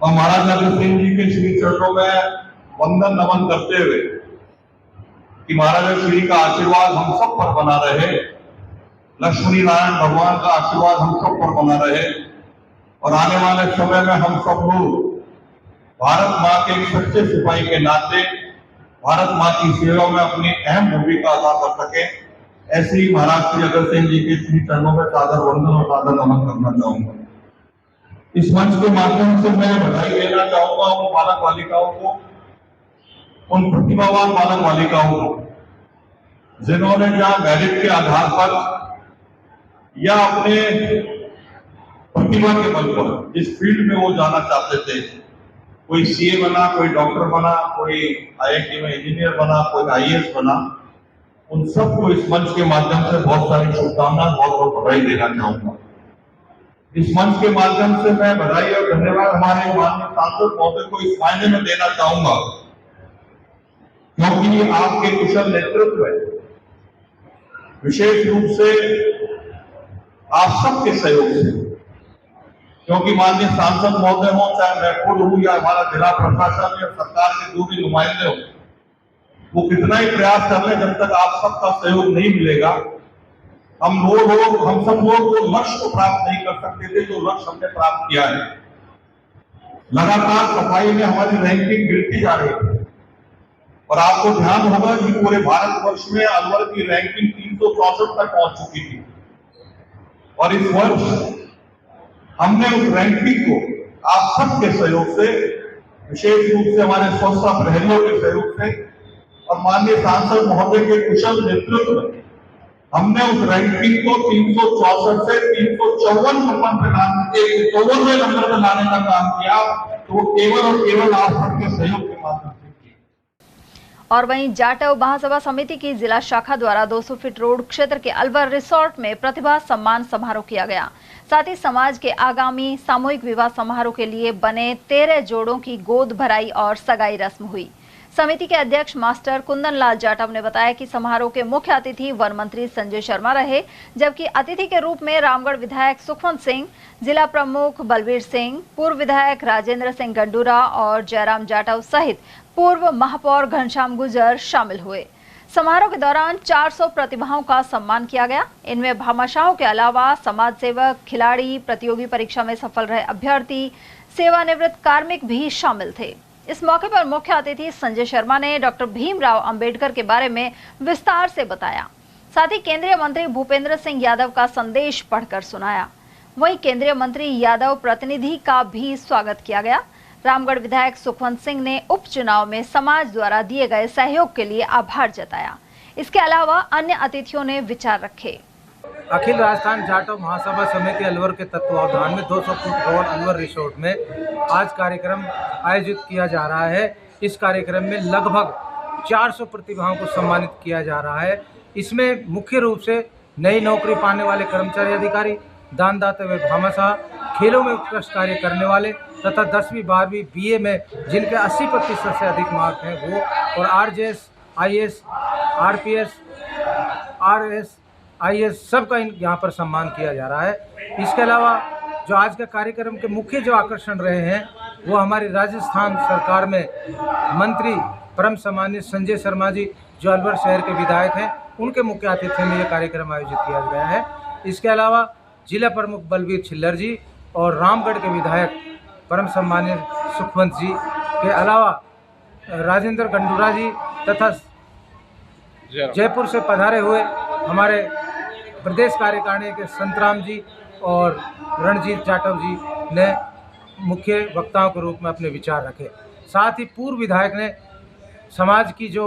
[SPEAKER 17] और महाराजा अग्रसेन जी के श्री चरणों में वंदन नमन करते हुए कि महाराजा श्री का आशीर्वाद हम सब पर बना रहे, लक्ष्मी नारायण भगवान का आशीर्वाद हम सब पर बना रहे और आने वाले समय में हम सब लोग भारत माँ के एक सच्चे सिपाही के नाते भारत माँ की सेवा में अपनी अहम भूमिका अदा कर सके, ऐसे ही महाराज श्री अग्रसेन जी के श्री चरणों में सादर वंदन और सादर नमन करना चाहूंगा। इस मंच के माध्यम से मैं बधाई देना चाहूंगा उन बालक बालिकाओं को, उन प्रतिभावान बालक बालिकाओं को जिन्होंने जहां मेरिट के आधार पर या अपने प्रतिभा के बल पर जिस फील्ड में वो जाना चाहते थे, कोई सीए बना, कोई डॉक्टर बना, कोई आईआईटी में इंजीनियर बना, कोई आईएएस बना, उन सबको इस मंच के माध्यम से बहुत सारी शुभकामनाएं, बहुत बहुत बधाई देना चाहूंगा। इस मंच के माध्यम से मैं बधाई और धन्यवाद हमारे माननीय सांसद महोदय को इस मायने में देना चाहूंगा क्योंकि आपके कुशल नेतृत्व है, विशेष रूप से आप सबके सहयोग से, क्योंकि माननीय सांसद महोदय हो, चाहे मैं खुद हूं या हमारा जिला प्रशासन या सरकार के जो भी नुमाइंदे हो, वो कितना ही प्रयास कर ले, जब तक आप सबका सहयोग नहीं मिलेगा हम सब लोग वो लक्ष्य को प्राप्त नहीं कर सकते थे जो लक्ष्य हमने प्राप्त किया है। लगातार सफाई में हमारी रैंकिंग गिरती जा रही है, और आपको ध्यान होगा कि पूरे भारतवर्ष में अलवर की रैंकिंग 364 तक पहुंच चुकी थी और इस वर्ष हमने उस रैंकिंग को आप सबके सहयोग से, विशेष रूप से हमारे स्वच्छता प्रहरियों के सहयोग से और माननीय सांसद महोदय के कुशल नेतृत्व में हमने उस रैंकिंग को 364 से 354 नंबर पे लाने, 54वें नंबर पे लाने का काम किया। तो वो केवल और केवल आप सबके सहयोग के माध्यम से।
[SPEAKER 2] और वहीं जाटव महासभा समिति की जिला शाखा द्वारा 200 फीट रोड क्षेत्र के अलवर रिसोर्ट में प्रतिभा सम्मान समारोह किया गया। साथ ही समाज के आगामी सामूहिक विवाह समारोह के लिए बने 13 जोड़ों की गोद भराई और सगाई रस्म हुई। समिति के अध्यक्ष मास्टर कुंदन लाल जाटव ने बताया कि समारोह के मुख्य अतिथि वन मंत्री संजय शर्मा रहे, जबकि अतिथि के रूप में रामगढ़ विधायक सुखवंत सिंह, जिला प्रमुख बलवीर सिंह, पूर्व विधायक राजेंद्र सिंह गंडूरा और जयराम जाटव सहित पूर्व महापौर घनश्याम गुर्जर शामिल हुए। समारोह के दौरान 400 प्रतिभाओं का सम्मान किया गया। इनमें भामाशाहों के अलावा समाज सेवक, खिलाड़ी, प्रतियोगी परीक्षा में सफल रहे अभ्यर्थी, सेवानिवृत्त कार्मिक भी शामिल थे। इस मौके पर मुख्य अतिथि संजय शर्मा ने डॉक्टर भीमराव अंबेडकर के बारे में विस्तार से बताया। साथ ही केंद्रीय मंत्री भूपेंद्र सिंह यादव का संदेश पढ़कर सुनाया। वहीं केंद्रीय मंत्री यादव प्रतिनिधि का भी स्वागत किया गया। रामगढ़ विधायक सुखवंत सिंह ने उपचुनाव में समाज द्वारा दिए गए सहयोग के लिए आभार जताया। इसके अलावा अन्य अतिथियों ने विचार रखे।
[SPEAKER 18] अखिल राजस्थान जाटव महासभा समिति अलवर के तत्वावधान में 200 फुट रोड अलवर रिसोर्ट में आज कार्यक्रम आयोजित किया जा रहा है। इस कार्यक्रम में लगभग 400 प्रतिभाओं को सम्मानित किया जा रहा है। इसमें मुख्य रूप से नई नौकरी पाने वाले कर्मचारी अधिकारी, दानदाता व भामाशाह, खेलों में उत्कृष्ट कार्य करने वाले तथा 10वीं 12वीं BA में जिनके 80% से अधिक मार्क हैं वो, और RJS, IS, RPS, RS, IS सबका यहाँ पर सम्मान किया जा रहा है। इसके अलावा जो आज का कार्यक्रम के मुख्य जो आकर्षण रहे हैं वो हमारी राजस्थान सरकार में मंत्री परम सम्मानित संजय शर्मा जी जो अलवर शहर के विधायक हैं, उनके मुख्य आतिथ्य में ये कार्यक्रम आयोजित किया गया है। इसके अलावा जिला प्रमुख बलवीर छिल्लर जी और रामगढ़ के विधायक परम सम्मानित सुखवंत जी के अलावा राजेंद्र गंडूरा जी तथा जयपुर से पधारे हुए हमारे प्रदेश कार्यकारिणी के संतराम जी और रणजीत जाटव जी ने मुख्य वक्ताओं के रूप में अपने विचार रखे। साथ ही पूर्व विधायक ने समाज की जो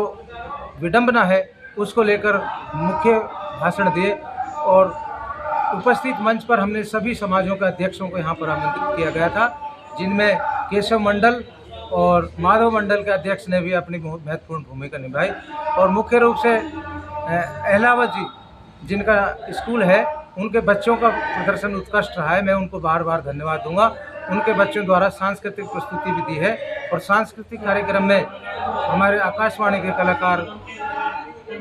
[SPEAKER 18] विडंबना है उसको लेकर मुख्य भाषण दिए और उपस्थित मंच पर हमने सभी समाजों के अध्यक्षों को यहाँ पर आमंत्रित किया गया था, जिनमें केशव मंडल और माधव मंडल के अध्यक्ष ने भी अपनी बहुत महत्वपूर्ण भूमिका निभाई। और मुख्य रूप से अहलावत जी जिनका स्कूल है, उनके बच्चों का प्रदर्शन उत्कृष्ट रहा है। मैं उनको बार बार धन्यवाद दूंगा। उनके बच्चों द्वारा सांस्कृतिक प्रस्तुति भी दी है और सांस्कृतिक कार्यक्रम में हमारे आकाशवाणी के कलाकार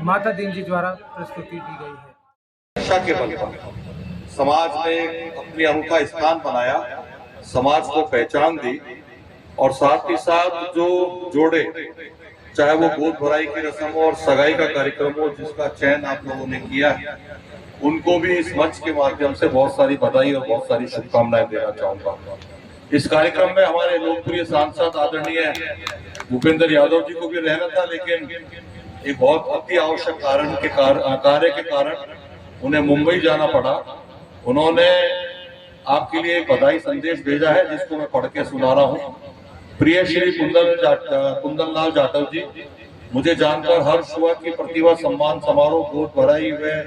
[SPEAKER 18] माता दीन जी द्वारा प्रस्तुति दी गई है।
[SPEAKER 17] शिक्षा के बल पर समाज में अपनी अनूठा स्थान बनाया, समाज को पहचान दी और साथ ही साथ जो जोड़े, चाहे वो गोद भराई की रस्म हो और सगाई का कार्यक्रम हो जिसका चयन आप लोगों ने किया है, उनको भी इस मंच के माध्यम से बहुत सारी बधाई और बहुत सारी शुभकामनाएं देना चाहूंगा। इस कार्यक्रम में हमारे लोकप्रिय सांसद आदरणीय भूपेंद्र यादव जी को भी रहना था, लेकिन एक बहुत अति आवश्यक कार्य के कारण उन्हें मुंबई जाना पड़ा। उन्होंने आपके लिए एक बधाई संदेश भेजा है जिसको मैं पढ़ के सुना रहा हूँ। प्रिय श्री कुंदन लाल जाटव जी, मुझे जानकर हर्ष हुआ कि प्रतिभा सम्मान समारोह गोद भराई व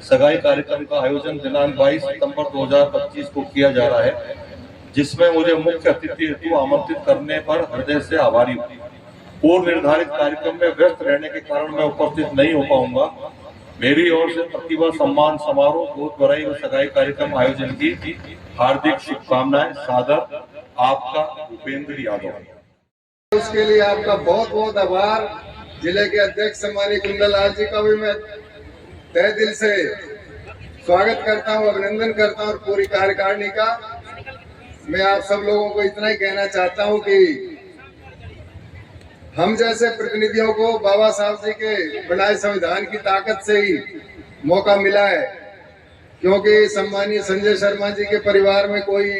[SPEAKER 17] सगाई कार्यक्रम का आयोजन दिनांक 22 सितंबर 2025 को किया जा रहा है, जिसमें मुझे मुख्य अतिथि हेतु आमंत्रित करने पर हृदय से आभारी हूँ। पूर्व निर्धारित कार्यक्रम में व्यस्त रहने के कारण मैं उपस्थित नहीं हो पाऊंगा। मेरी ओर से प्रतिभा सम्मान समारोह गोद भराई व सगाई कार्यक्रम आयोजन की हार्दिक शुभकामनाएं। सादर आपका भूपेंद्र यादव।
[SPEAKER 19] उसके लिए आपका बहुत बहुत आभार। जिले के अध्यक्ष सम्मानीय कुंदन लाल जी का भी मैं तहे दिल से स्वागत करता हूं, अभिनंदन करता हूं और पूरी कार्यकारिणी का। मैं आप सब लोगों को इतना ही कहना चाहता हूं कि हम जैसे प्रतिनिधियों को बाबा साहब जी के बनाए संविधान की ताकत से ही मौका मिला है, क्योंकि सम्मानीय संजय शर्मा जी के परिवार में कोई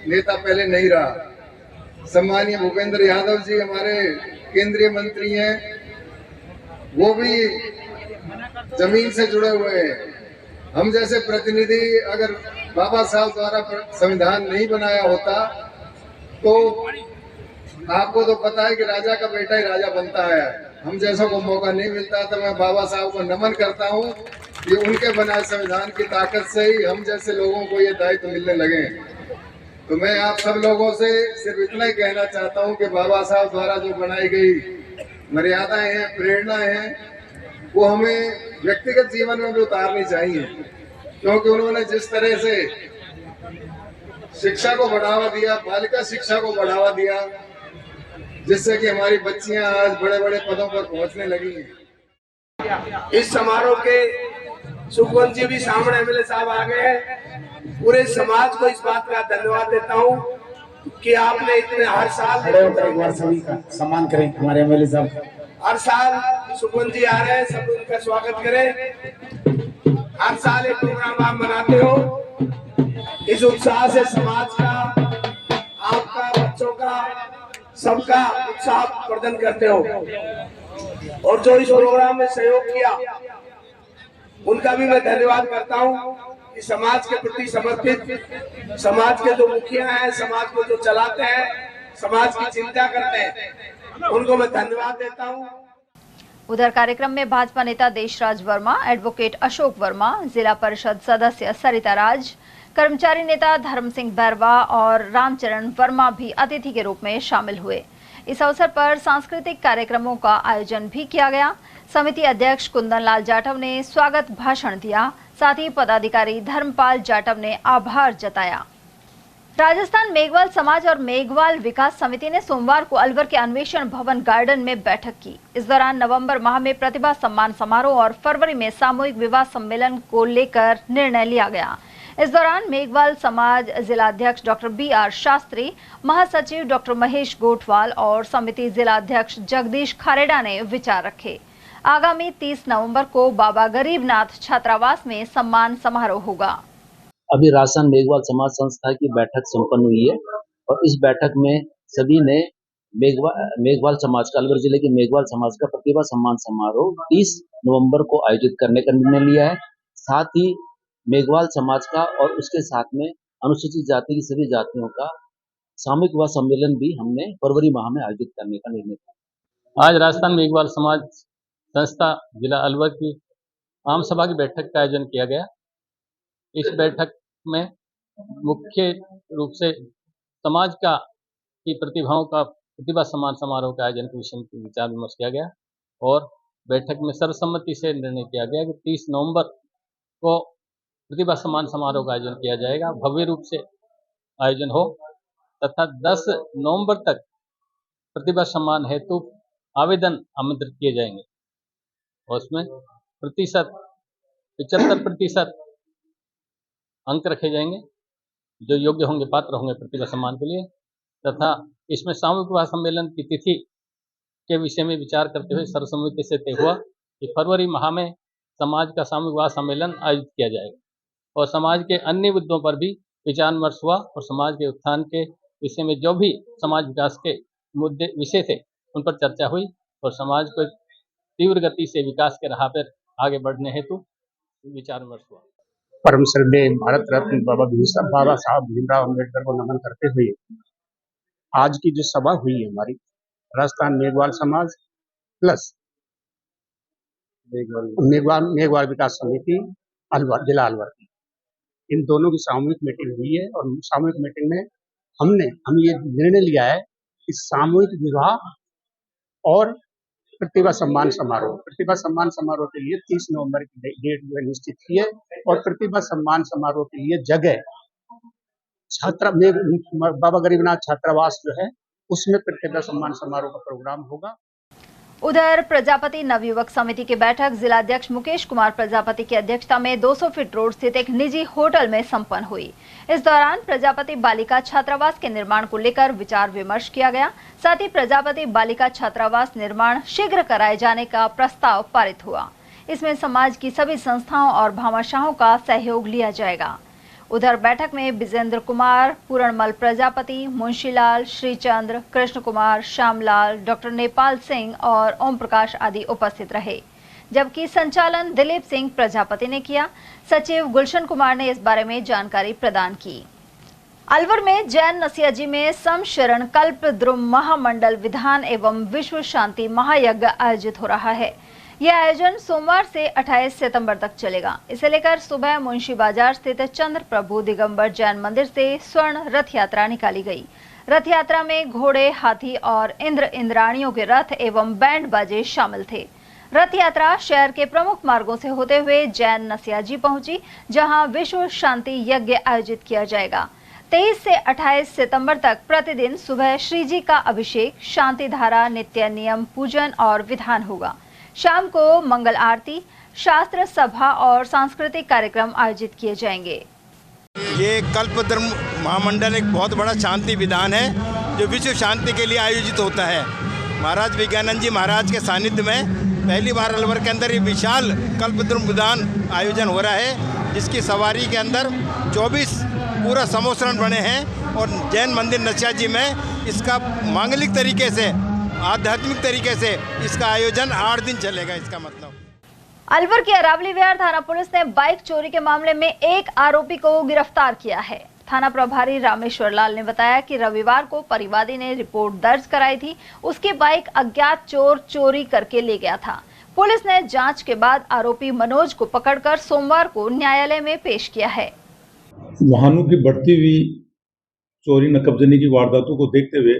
[SPEAKER 19] नेता पहले नहीं रहा। सम्मानीय भूपेंद्र यादव जी हमारे केंद्रीय मंत्री हैं वो भी जमीन से जुड़े हुए हैं। हम जैसे प्रतिनिधि अगर बाबा साहब द्वारा संविधान नहीं बनाया होता तो आपको तो पता है कि राजा का बेटा ही राजा बनता है। हम जैसों को मौका नहीं मिलता, तो मैं बाबा साहब को नमन करता हूँ कि उनके बनाए संविधान की ताकत से ही हम जैसे लोगों को ये दायित्व मिलने लगे। तो मैं आप सब लोगों से सिर्फ इतना ही कहना चाहता हूँ कि बाबा साहब द्वारा जो बनाई गई मर्यादाएं हैं, प्रेरणाएं हैं, वो हमें व्यक्तिगत जीवन में भी उतारनी चाहिए, क्योंकि उन्होंने जिस तरह से शिक्षा को बढ़ावा दिया, बालिका शिक्षा को बढ़ावा दिया, जिससे कि हमारी बच्चियां आज बड़े बड़े पदों पर पहुंचने लगी हैं।
[SPEAKER 20] इस समारोह के सुखवंत जी भी सामने एमएलए साहब आ गए हैं। पूरे समाज को इस बात का धन्यवाद देता हूँ कि आपने इतने हर साल
[SPEAKER 12] एक बार सभी का सम्मान करें हमारे एमएलए साहब का।
[SPEAKER 20] हर साल सुखवंत जी आ रहे हैं, सब उनका स्वागत करें। हर साल एक प्रोग्राम आप मनाते हो, इस उत्साह से समाज का, आपका, बच्चों का, सबका उत्साह प्रदर्शन करते हो। और जो इस प्रोग्राम में सहयोग किया उनका भी मैं धन्यवाद करता हूँ कि समाज के प्रति समर्पित, समाज के जो मुखिया हैं, समाज को जो चलाते हैं, समाज की चिंता करते हैं, उनको मैं धन्यवाद देता हूँ।
[SPEAKER 2] उधर कार्यक्रम में भाजपा नेता देशराज वर्मा, एडवोकेट अशोक वर्मा, जिला परिषद सदस्य सरिता राज, कर्मचारी नेता धर्म सिंह बैरवा और रामचरण वर्मा भी अतिथि के रूप में शामिल हुए। इस अवसर पर सांस्कृतिक कार्यक्रमों का आयोजन भी किया गया। समिति अध्यक्ष कुंदन लाल जाटव ने स्वागत भाषण दिया, साथ ही पदाधिकारी धर्मपाल जाटव ने आभार जताया। राजस्थान मेघवाल समाज और मेघवाल विकास समिति ने सोमवार को अलवर के अन्वेषण भवन गार्डन में बैठक की। इस दौरान नवंबर माह में प्रतिभा सम्मान समारोह और फरवरी में सामूहिक विवाह सम्मेलन को लेकर निर्णय लिया गया। इस दौरान मेघवाल समाज जिलाध्यक्ष डॉक्टर BR शास्त्री, महासचिव डॉक्टर महेश गोठवाल और समिति जिलाध्यक्ष जगदीश खारेडा ने विचार रखे। आगामी 30 नवंबर को बाबा गरीबनाथ छात्रावास में सम्मान समारोह होगा।
[SPEAKER 21] अभी राजस्थान मेघवाल समाज संस्था की बैठक संपन्न हुई है और इस बैठक में सभी ने मेघवाल समाज का, अलवर जिले के मेघवाल समाज का प्रतिभा सम्मान समारोह 30 नवंबर को आयोजित करने का निर्णय लिया है। साथ ही मेघवाल समाज का और उसके साथ में अनुसूचित जाति की सभी जातियों का सामूहिक विवाह सम्मेलन भी हमने फरवरी माह में आयोजित करने का निर्णय किया।
[SPEAKER 22] आज राजस्थान मेघवाल समाज संस्था जिला अलवर की आम सभा की बैठक का आयोजन किया गया। इस बैठक में मुख्य रूप से समाज का की प्रतिभाओं का प्रतिभा सम्मान समारोह के आयोजन के विषय में विचार विमर्श किया गया और बैठक में सर्वसम्मति से निर्णय किया गया कि 30 नवंबर को प्रतिभा सम्मान समारोह का आयोजन किया जाएगा, भव्य रूप से आयोजन हो तथा 10 नवंबर तक प्रतिभा सम्मान हेतु आवेदन आमंत्रित किए जाएंगे और उसमें 75% अंक रखे जाएंगे जो योग्य होंगे, पात्र होंगे प्रतिभा सम्मान के लिए। तथा इसमें सामूहिक विवाह सम्मेलन की तिथि के विषय में विचार करते हुए सर्वसम्मति से तय हुआ कि फरवरी माह में समाज का सामूहिक विवाह सम्मेलन आयोजित किया जाएगा और समाज के अन्य मुद्दों पर भी विचार विमर्श हुआ और समाज के उत्थान के विषय में जो भी समाज विकास के मुद्दे विषय थे उन पर चर्चा हुई और समाज को तीव्र गति से विकास के राह पर आगे बढ़ने हेतु विचार विमर्श हुआ।
[SPEAKER 23] परम श्रद्धेय भारत रत्न बाबा साहब भीमराव अम्बेडकर को नमन करते हुए आज की जो सभा हुई है हमारी राजस्थान मेघवाल समाज प्लस मेघवाल विकास समिति अलवर, जिला अलवर की, इन दोनों की सामूहिक मीटिंग हुई है और सामूहिक मीटिंग में हम ये निर्णय लिया है कि सामूहिक विवाह और प्रतिभा सम्मान समारोह के लिए 30 नवंबर की डेट जो है निश्चित की है और प्रतिभा सम्मान समारोह के लिए जगह बाबा गरीबनाथ छात्रावास जो है उसमें प्रतिभा सम्मान समारोह का प्रोग्राम होगा।
[SPEAKER 2] उधर प्रजापति नवयुवक समिति की बैठक जिलाध्यक्ष मुकेश कुमार प्रजापति की अध्यक्षता में 200 फीट रोड स्थित एक निजी होटल में संपन्न हुई। इस दौरान प्रजापति बालिका छात्रावास के निर्माण को लेकर विचार विमर्श किया गया। साथ ही प्रजापति बालिका छात्रावास निर्माण शीघ्र कराए जाने का प्रस्ताव पारित हुआ। इसमें समाज की सभी संस्थाओं और भामाशाहों का सहयोग लिया जाएगा। उधर बैठक में बिजेंद्र कुमार, पूरणमल प्रजापति, मुंशीलाल, श्रीचंद्र, कृष्ण कुमार, श्यामलाल, डॉक्टर नेपाल सिंह और ओम प्रकाश आदि उपस्थित रहे, जबकि संचालन दिलीप सिंह प्रजापति ने किया। सचिव गुलशन कुमार ने इस बारे में जानकारी प्रदान की। अलवर में जैन नसियाजी में समशरण कल्प द्रुम महामंडल विधान एवं विश्व शांति महायज्ञ आयोजित हो रहा है। यह आयोजन सोमवार से 28 सितंबर तक चलेगा। इसे लेकर सुबह मुंशी बाजार स्थित चंद्र प्रभु दिगंबर जैन मंदिर से स्वर्ण रथ यात्रा निकाली गई। रथ यात्रा में घोड़े, हाथी और इंद्राणियों के रथ एवं बैंड बाजे शामिल थे। रथ यात्रा शहर के प्रमुख मार्गों से होते हुए जैन नसियाजी पहुंची, जहां विश्व शांति यज्ञ आयोजित किया जाएगा। 23 से 28 सितंबर तक प्रतिदिन सुबह श्रीजी का अभिषेक, शांति धारा, नित्य नियम पूजन और विधान होगा। शाम को मंगल आरती, शास्त्र सभा और सांस्कृतिक कार्यक्रम आयोजित किए जाएंगे।
[SPEAKER 1] ये कल्पधर्म महामंडल एक बहुत बड़ा शांति विधान है जो विश्व शांति के लिए आयोजित होता है। महाराज विज्ञानंद जी महाराज के सानिध्य में पहली बार अलवर के अंदर ये विशाल कल्पधर्म विधान आयोजन हो रहा है, जिसकी सवारी के अंदर 24 पूरा समोसरण बने हैं और जैन मंदिर नसियाजी में इसका मांगलिक तरीके से, आध्यात्मिक तरीके से इसका आयोजन 8 दिन चलेगा। इसका मतलब
[SPEAKER 2] अलवर की अरावली विहार थाना पुलिस ने बाइक चोरी के मामले में एक आरोपी को गिरफ्तार किया है। थाना प्रभारी रामेश्वर लाल ने बताया कि रविवार को परिवादी ने रिपोर्ट दर्ज कराई थी। उसकी बाइक अज्ञात चोर चोरी करके ले गया था। पुलिस ने जांच के बाद आरोपी मनोज को पकड़कर सोमवार को न्यायालय में पेश किया है।
[SPEAKER 7] वाहनों की बढ़ती हुई चोरी नकबजनी की वारदातों को देखते हुए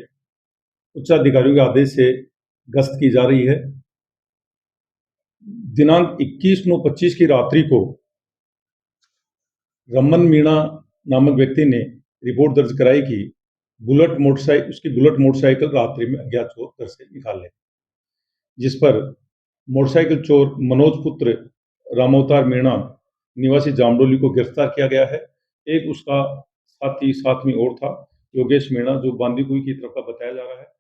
[SPEAKER 7] उच्चाधिकारियों के आदेश से गश्त की जा रही है। दिनांक 21/9/25 की रात्रि को रमन मीणा नामक व्यक्ति ने रिपोर्ट दर्ज कराई कि उसकी बुलेट मोटरसाइकिल रात्रि में अज्ञात चोर घर से निकाल ले, जिस पर मोटरसाइकिल चोर मनोज पुत्र रामोवतार मीणा निवासी जामडोली को गिरफ्तार किया गया है। एक उसका साथ में और था, योगेश मीणा, जो बांदीकुई की तरफ का बताया जा रहा है।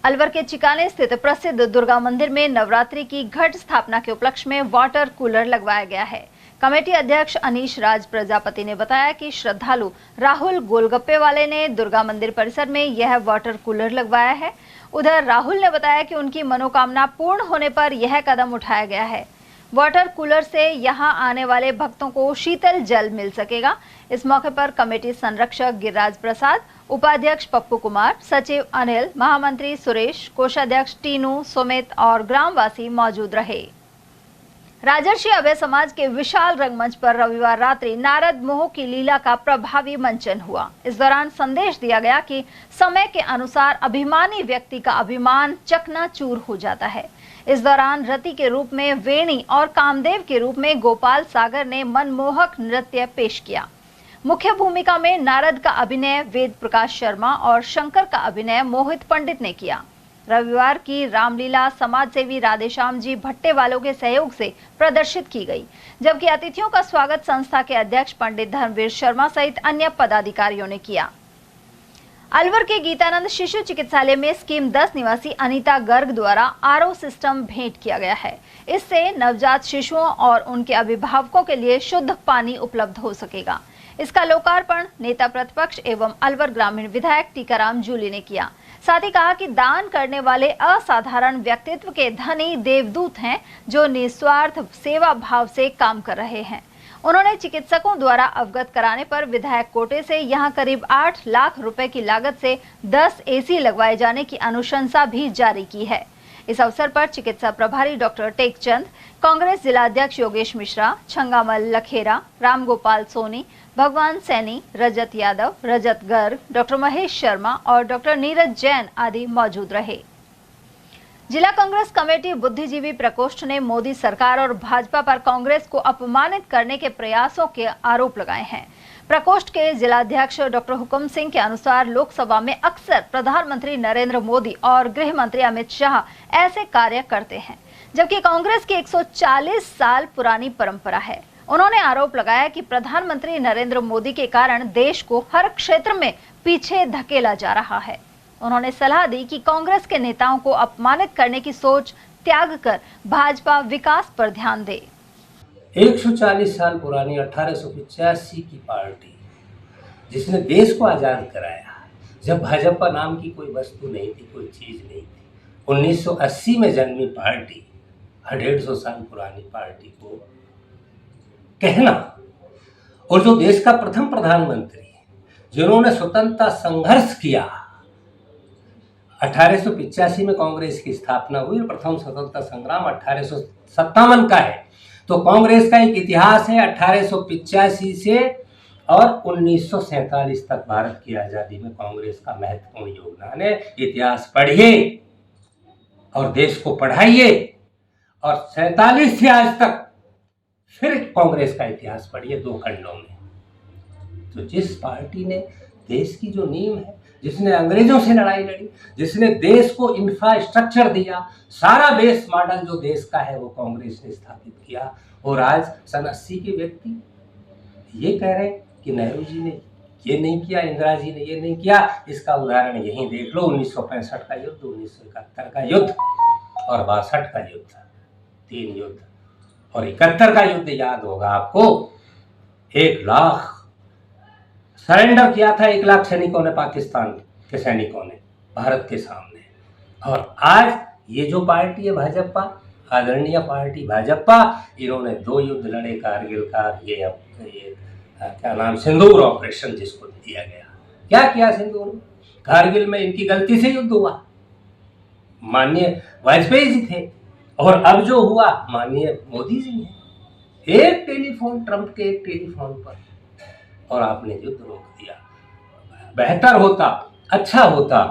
[SPEAKER 2] अलवर के चिकाने स्थित प्रसिद्ध दुर्गा मंदिर में नवरात्रि की घट स्थापना के उपलक्ष्य में वाटर कूलर लगवाया गया है। कमेटी अध्यक्ष अनीश राज प्रजापति ने बताया कि श्रद्धालु राहुल गोलगप्पे वाले ने दुर्गा मंदिर परिसर में यह वाटर कूलर लगवाया है। उधर राहुल ने बताया कि उनकी मनोकामना पूर्ण होने पर यह कदम उठाया गया है। वाटर कूलर से यहां आने वाले भक्तों को शीतल जल मिल सकेगा। इस मौके पर कमेटी संरक्षक गिरिराज प्रसाद, उपाध्यक्ष पप्पू कुमार, सचिव अनिल, महामंत्री सुरेश, कोषाध्यक्ष टीनू, सुमित और ग्रामवासी मौजूद रहे। राजर्षि अभय समाज के विशाल रंगमंच पर रविवार रात्रि नारद मोह की लीला का प्रभावी मंचन हुआ। इस दौरान संदेश दिया गया कि समय के अनुसार अभिमानी व्यक्ति का अभिमान चकनाचूर हो जाता है। इस दौरान रति के रूप में वेणी और कामदेव के रूप में गोपाल सागर ने मनमोहक नृत्य पेश किया। मुख्य भूमिका में नारद का अभिनय वेद प्रकाश शर्मा और शंकर का अभिनय मोहित पंडित ने किया। रविवार की रामलीला समाजसेवी राधेश्याम जी भट्टे वालों के सहयोग से प्रदर्शित की गई, जबकि अतिथियों का स्वागत संस्था के अध्यक्ष पंडित धर्मवीर शर्मा सहित अन्य पदाधिकारियों ने किया। अलवर के गीतानंद शिशु चिकित्सालय में स्कीम 10 निवासी अनीता गर्ग द्वारा आरओ सिस्टम भेंट किया गया है। इससे नवजात शिशुओं और उनके अभिभावकों के लिए शुद्ध पानी उपलब्ध हो सकेगा। इसका लोकार्पण नेता प्रतिपक्ष एवं अलवर ग्रामीण विधायक टीकाराम जूली ने किया। साथ ही कहा कि दान करने वाले असाधारण व्यक्तित्व के धनी देवदूत हैं, जो निस्वार्थ सेवा भाव से काम कर रहे हैं। उन्होंने चिकित्सकों द्वारा अवगत कराने पर विधायक कोटे से यहां करीब 8 लाख रुपए की लागत से 10 एसी लगवाए जाने की अनुशंसा भी जारी की है। इस अवसर पर चिकित्सा प्रभारी डॉक्टर टेकचंद, कांग्रेस जिला अध्यक्ष योगेश मिश्रा, छंगामल लखेरा, रामगोपाल सोनी, भगवान सैनी, रजत यादव, रजत गर्ग, डॉक्टर महेश शर्मा और डॉक्टर नीरज जैन आदि मौजूद रहे। जिला कांग्रेस कमेटी बुद्धिजीवी प्रकोष्ठ ने मोदी सरकार और भाजपा पर कांग्रेस को अपमानित करने के प्रयासों के आरोप लगाए हैं। प्रकोष्ठ के जिलाध्यक्ष डॉक्टर हुकुम सिंह के अनुसार लोकसभा में अक्सर प्रधानमंत्री नरेंद्र मोदी और गृह मंत्री अमित शाह ऐसे कार्य करते हैं, जबकि कांग्रेस की 140 साल पुरानी परंपरा है। उन्होंने आरोप लगाया कि प्रधानमंत्री नरेंद्र मोदी के कारण देश को हर क्षेत्र में पीछे धकेला जा रहा है। उन्होंने सलाह दी कि कांग्रेस के नेताओं को अपमानित करने की सोच त्याग कर भाजपा विकास पर ध्यान दे।
[SPEAKER 3] 140 साल पुरानी 1885 की पार्टी जिसने देश को आज़ाद कराया, जब भाजपा नाम की कोई वस्तु नहीं थी, कोई चीज़ नहीं थी, 1980 में जन्मी पार्टी, 150 साल पुरानी पार्टी को कहना, और जो देश का प्रथम प्रधानमंत्री जिन्होंने स्वतंत्रता संघर्ष किया, 1885 में कांग्रेस की स्थापना हुई, प्रथम स्वतंत्रता संग्राम 1857 का है। तो कांग्रेस का एक इतिहास है 1885 से और 1947 तक भारत की आज़ादी में कांग्रेस का महत्वपूर्ण योगदान है। इतिहास पढ़िए और देश को पढ़ाइए, और 47 से आज तक फिर कांग्रेस का इतिहास पढ़िए 2 खंडों में। तो जिस पार्टी ने देश की जो नींव है, जिसने अंग्रेजों से लड़ाई लड़ी, जिसने देश को इंफ्रास्ट्रक्चर दिया, सारा बेस मॉडल जो देश का है वो कांग्रेस ने स्थापित किया। और आज सन 80 के व्यक्ति ये कह रहे हैं कि नेहरू जी ने ये नहीं किया, इंदिरा जी ने ये नहीं किया। इसका उदाहरण यहीं देख लो, 1965 का युद्ध, 1971 का युद्ध और 62 का युद्ध, 3 युद्ध, और 71 का युद्ध याद होगा आपको। 1 लाख सरेंडर किया था, 1 लाख सैनिकों ने, पाकिस्तान के सैनिकों ने भारत के सामने। और आज ये जो पार्टी है भाजपा, आदरणीय पार्टी भाजपा, इन्होंने 2 युद्ध लड़े, कारगिल का, ये क्या नाम, सिंदूर ऑपरेशन जिसको दिया गया। क्या किया सिंदूर में? कारगिल में इनकी गलती से युद्ध हुआ, माननीय वाजपेयी जी थे, और अब जो हुआ माननीय मोदी जी ने। एक टेलीफोन, ट्रंप के एक टेलीफोन पर, और आपने युद्ध रोक दिया। बेहतर होता, अच्छा होता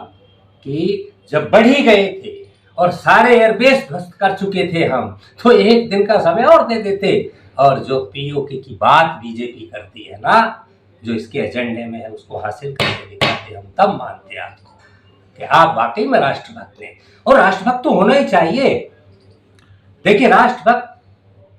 [SPEAKER 3] कि जब बढ़ ही गए थे और सारे एयरबेस ध्वस्त कर चुके थे हम, तो 1 दिन का समय और दे देते। और जो पीओके की बात बीजेपी करती है ना, जो इसके एजेंडे में है, उसको हासिल करके दिखाते, हम तब मानते आपको कि आप वाकई में राष्ट्रभक्त हैं। और राष्ट्रभक्त तो होना ही चाहिए। देखिए, राष्ट्रभक्त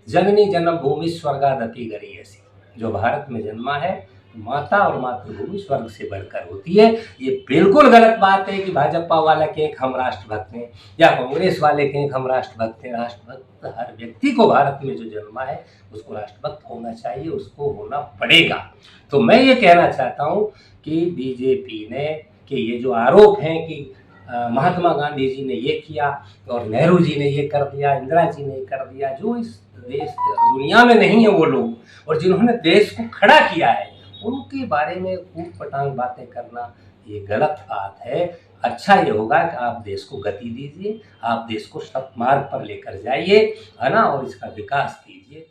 [SPEAKER 3] जननी जन्मभूमि स्वर्गादपि गरीयसी, जो भारत में जन्मा है, माता और मातृभूमि स्वर्ग से बढ़कर होती है। ये बिल्कुल गलत बात है कि भाजपा वाला कहें हम राष्ट्रभक्त हैं या कांग्रेस वाले कहें हम राष्ट्रभक्त हैं। राष्ट्रभक्त हर व्यक्ति को भारत में जो जन्मा है उसको राष्ट्रभक्त होना चाहिए, उसको होना पड़ेगा। तो मैं ये कहना चाहता हूँ कि बीजेपी ने कि ये जो आरोप हैं कि महात्मा गांधी जी ने ये किया और नेहरू जी ने ये कर दिया, इंदिरा जी ने ये कर दिया, जो इस देश दुनिया में नहीं है वो लोग, और जिन्होंने देश को खड़ा किया है, उनके बारे में ऊट पटांग बातें करना ये गलत बात है। अच्छा ये होगा कि आप देश को गति दीजिए, आप देश को सतमार्ग पर लेकर जाइए, है ना, और इसका विकास कीजिए।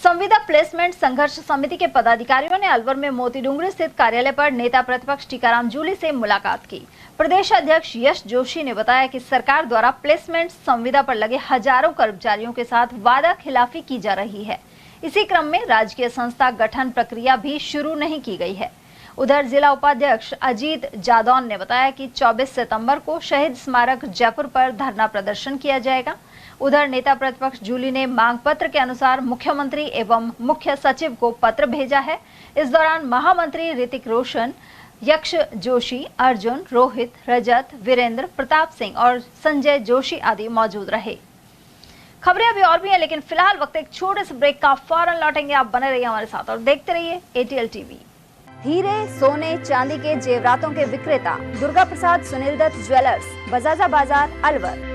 [SPEAKER 2] संविदा प्लेसमेंट संघर्ष समिति के पदाधिकारियों ने अलवर में मोती डूंगरी स्थित कार्यालय पर नेता प्रतिपक्ष टीकाराम जूली से मुलाकात की। प्रदेश अध्यक्ष यश जोशी ने बताया कि सरकार द्वारा प्लेसमेंट संविदा पर लगे हजारों कर्मचारियों के साथ वादा खिलाफी की जा रही है। इसी क्रम में राजकीय संस्था गठन प्रक्रिया भी शुरू नहीं की गई है। उधर जिला उपाध्यक्ष अजीत जादौन ने बताया कि 24 सितंबर को शहीद स्मारक जयपुर पर धरना प्रदर्शन किया जाएगा। उधर नेता प्रतिपक्ष जूली ने मांग पत्र के अनुसार मुख्यमंत्री एवं मुख्य सचिव को पत्र भेजा है। इस दौरान महामंत्री ऋतिक रोशन, यक्ष जोशी, अर्जुन, रोहित, रजत, वीरेंद्र, प्रताप सिंह और संजय जोशी आदि मौजूद रहे। खबरें अभी और भी हैं, लेकिन फिलहाल वक्त एक छोटे से ब्रेक का, फौरन लौटेंगे। आप बने रहिए हमारे साथ और देखते रहिए ATL TV। हीरे, सोने, चांदी के जेवरातों के विक्रेता दुर्गा प्रसाद सुनील दत्त ज्वेलर्स, बजाजा बाजार, अलवर।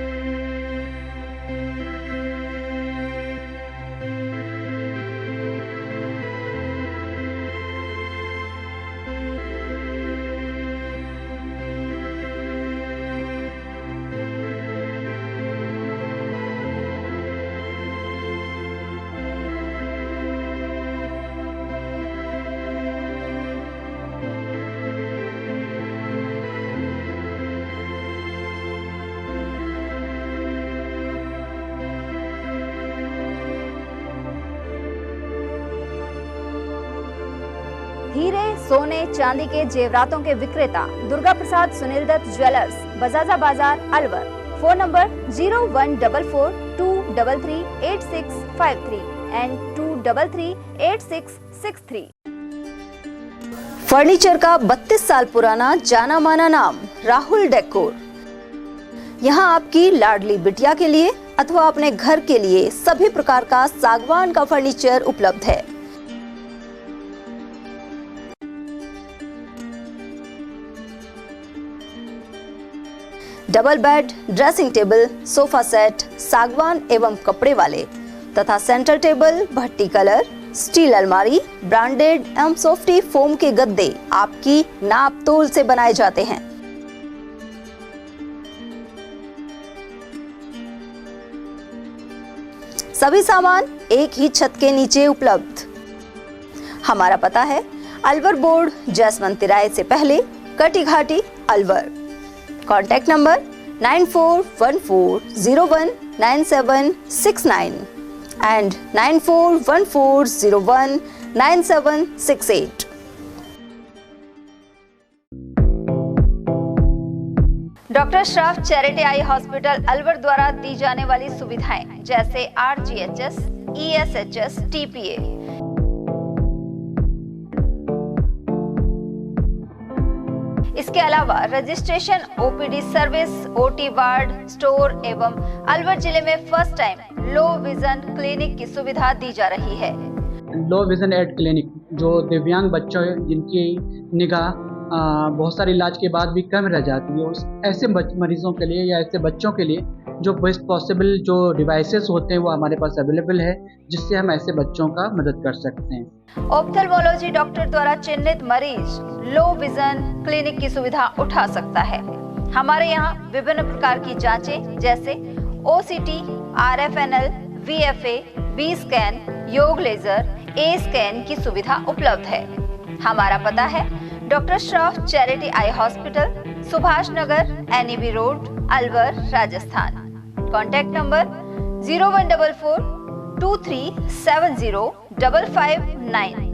[SPEAKER 2] हीरे, सोने, चांदी के जेवरातों के विक्रेता दुर्गा प्रसाद सुनील दत्त ज्वेलर्स, बजाजा बाजार, Alwar. Phone number 0144233863 and 2338663। Furniture का 32 साल पुराना जाना माना नाम राहुल डेकोर। यहाँ आपकी लाडली बिटिया के लिए
[SPEAKER 4] अथवा अपने घर के लिए सभी प्रकार का सागवान का फर्नीचर उपलब्ध है। Double bed, dressing table, sofa set सागवान एवं कपड़े वाले तथा सेंटर टेबल, भट्टी कलर, स्टील अलमारी, ब्रांडेड एवं सॉफ्टी फोम के गद्दे आपकी नाप तोल से बनाए जाते हैं। सभी सामान एक ही छत के नीचे उपलब्ध। हमारा पता है अलवर बोर्ड, जैसवंत तिराहे से पहले, कटी घाटी, Alwar. Contact number 9414019769 and 9414019768।
[SPEAKER 2] Doctor Shroff charity eye hospital Alwar द्वारा दी जाने वाली सुविधाएं जैसे RGHS, ESHS, TPA, इसके अलावा registration, OPD service, OT ward, store एवं अलवर जिले में first time low vision clinic की सुविधा दी जा रही है।
[SPEAKER 5] लो विजन एड क्लिनिक जो दिव्यांग बच्चों जिनकी निगाह बहुत सारे इलाज के बाद भी कम रह जाती है, उस ऐसे मरीजों के लिए या ऐसे बच्चों के लिए जो बेस्ट पॉसिबल जो डिवाइसेस होते हैं वो हमारे पास अवेलेबल है, जिससे हम ऐसे बच्चों का मदद कर सकते हैं।
[SPEAKER 2] ऑप्थेल्मोलॉजी डॉक्टर द्वारा चिन्हित मरीज लो विजन क्लिनिक की सुविधा उठा सकता है। हमारे यहाँ विभिन्न प्रकार की जांचें जैसे OCT, RFNL, VFA, B scan, YAG laser, A scan की सुविधा उपलब्ध है। हमारा पता है doctor Shroff charity eye hospital, Subhash Nagar, NEB road, Alwar, Rajasthan. Contact number 014423705559।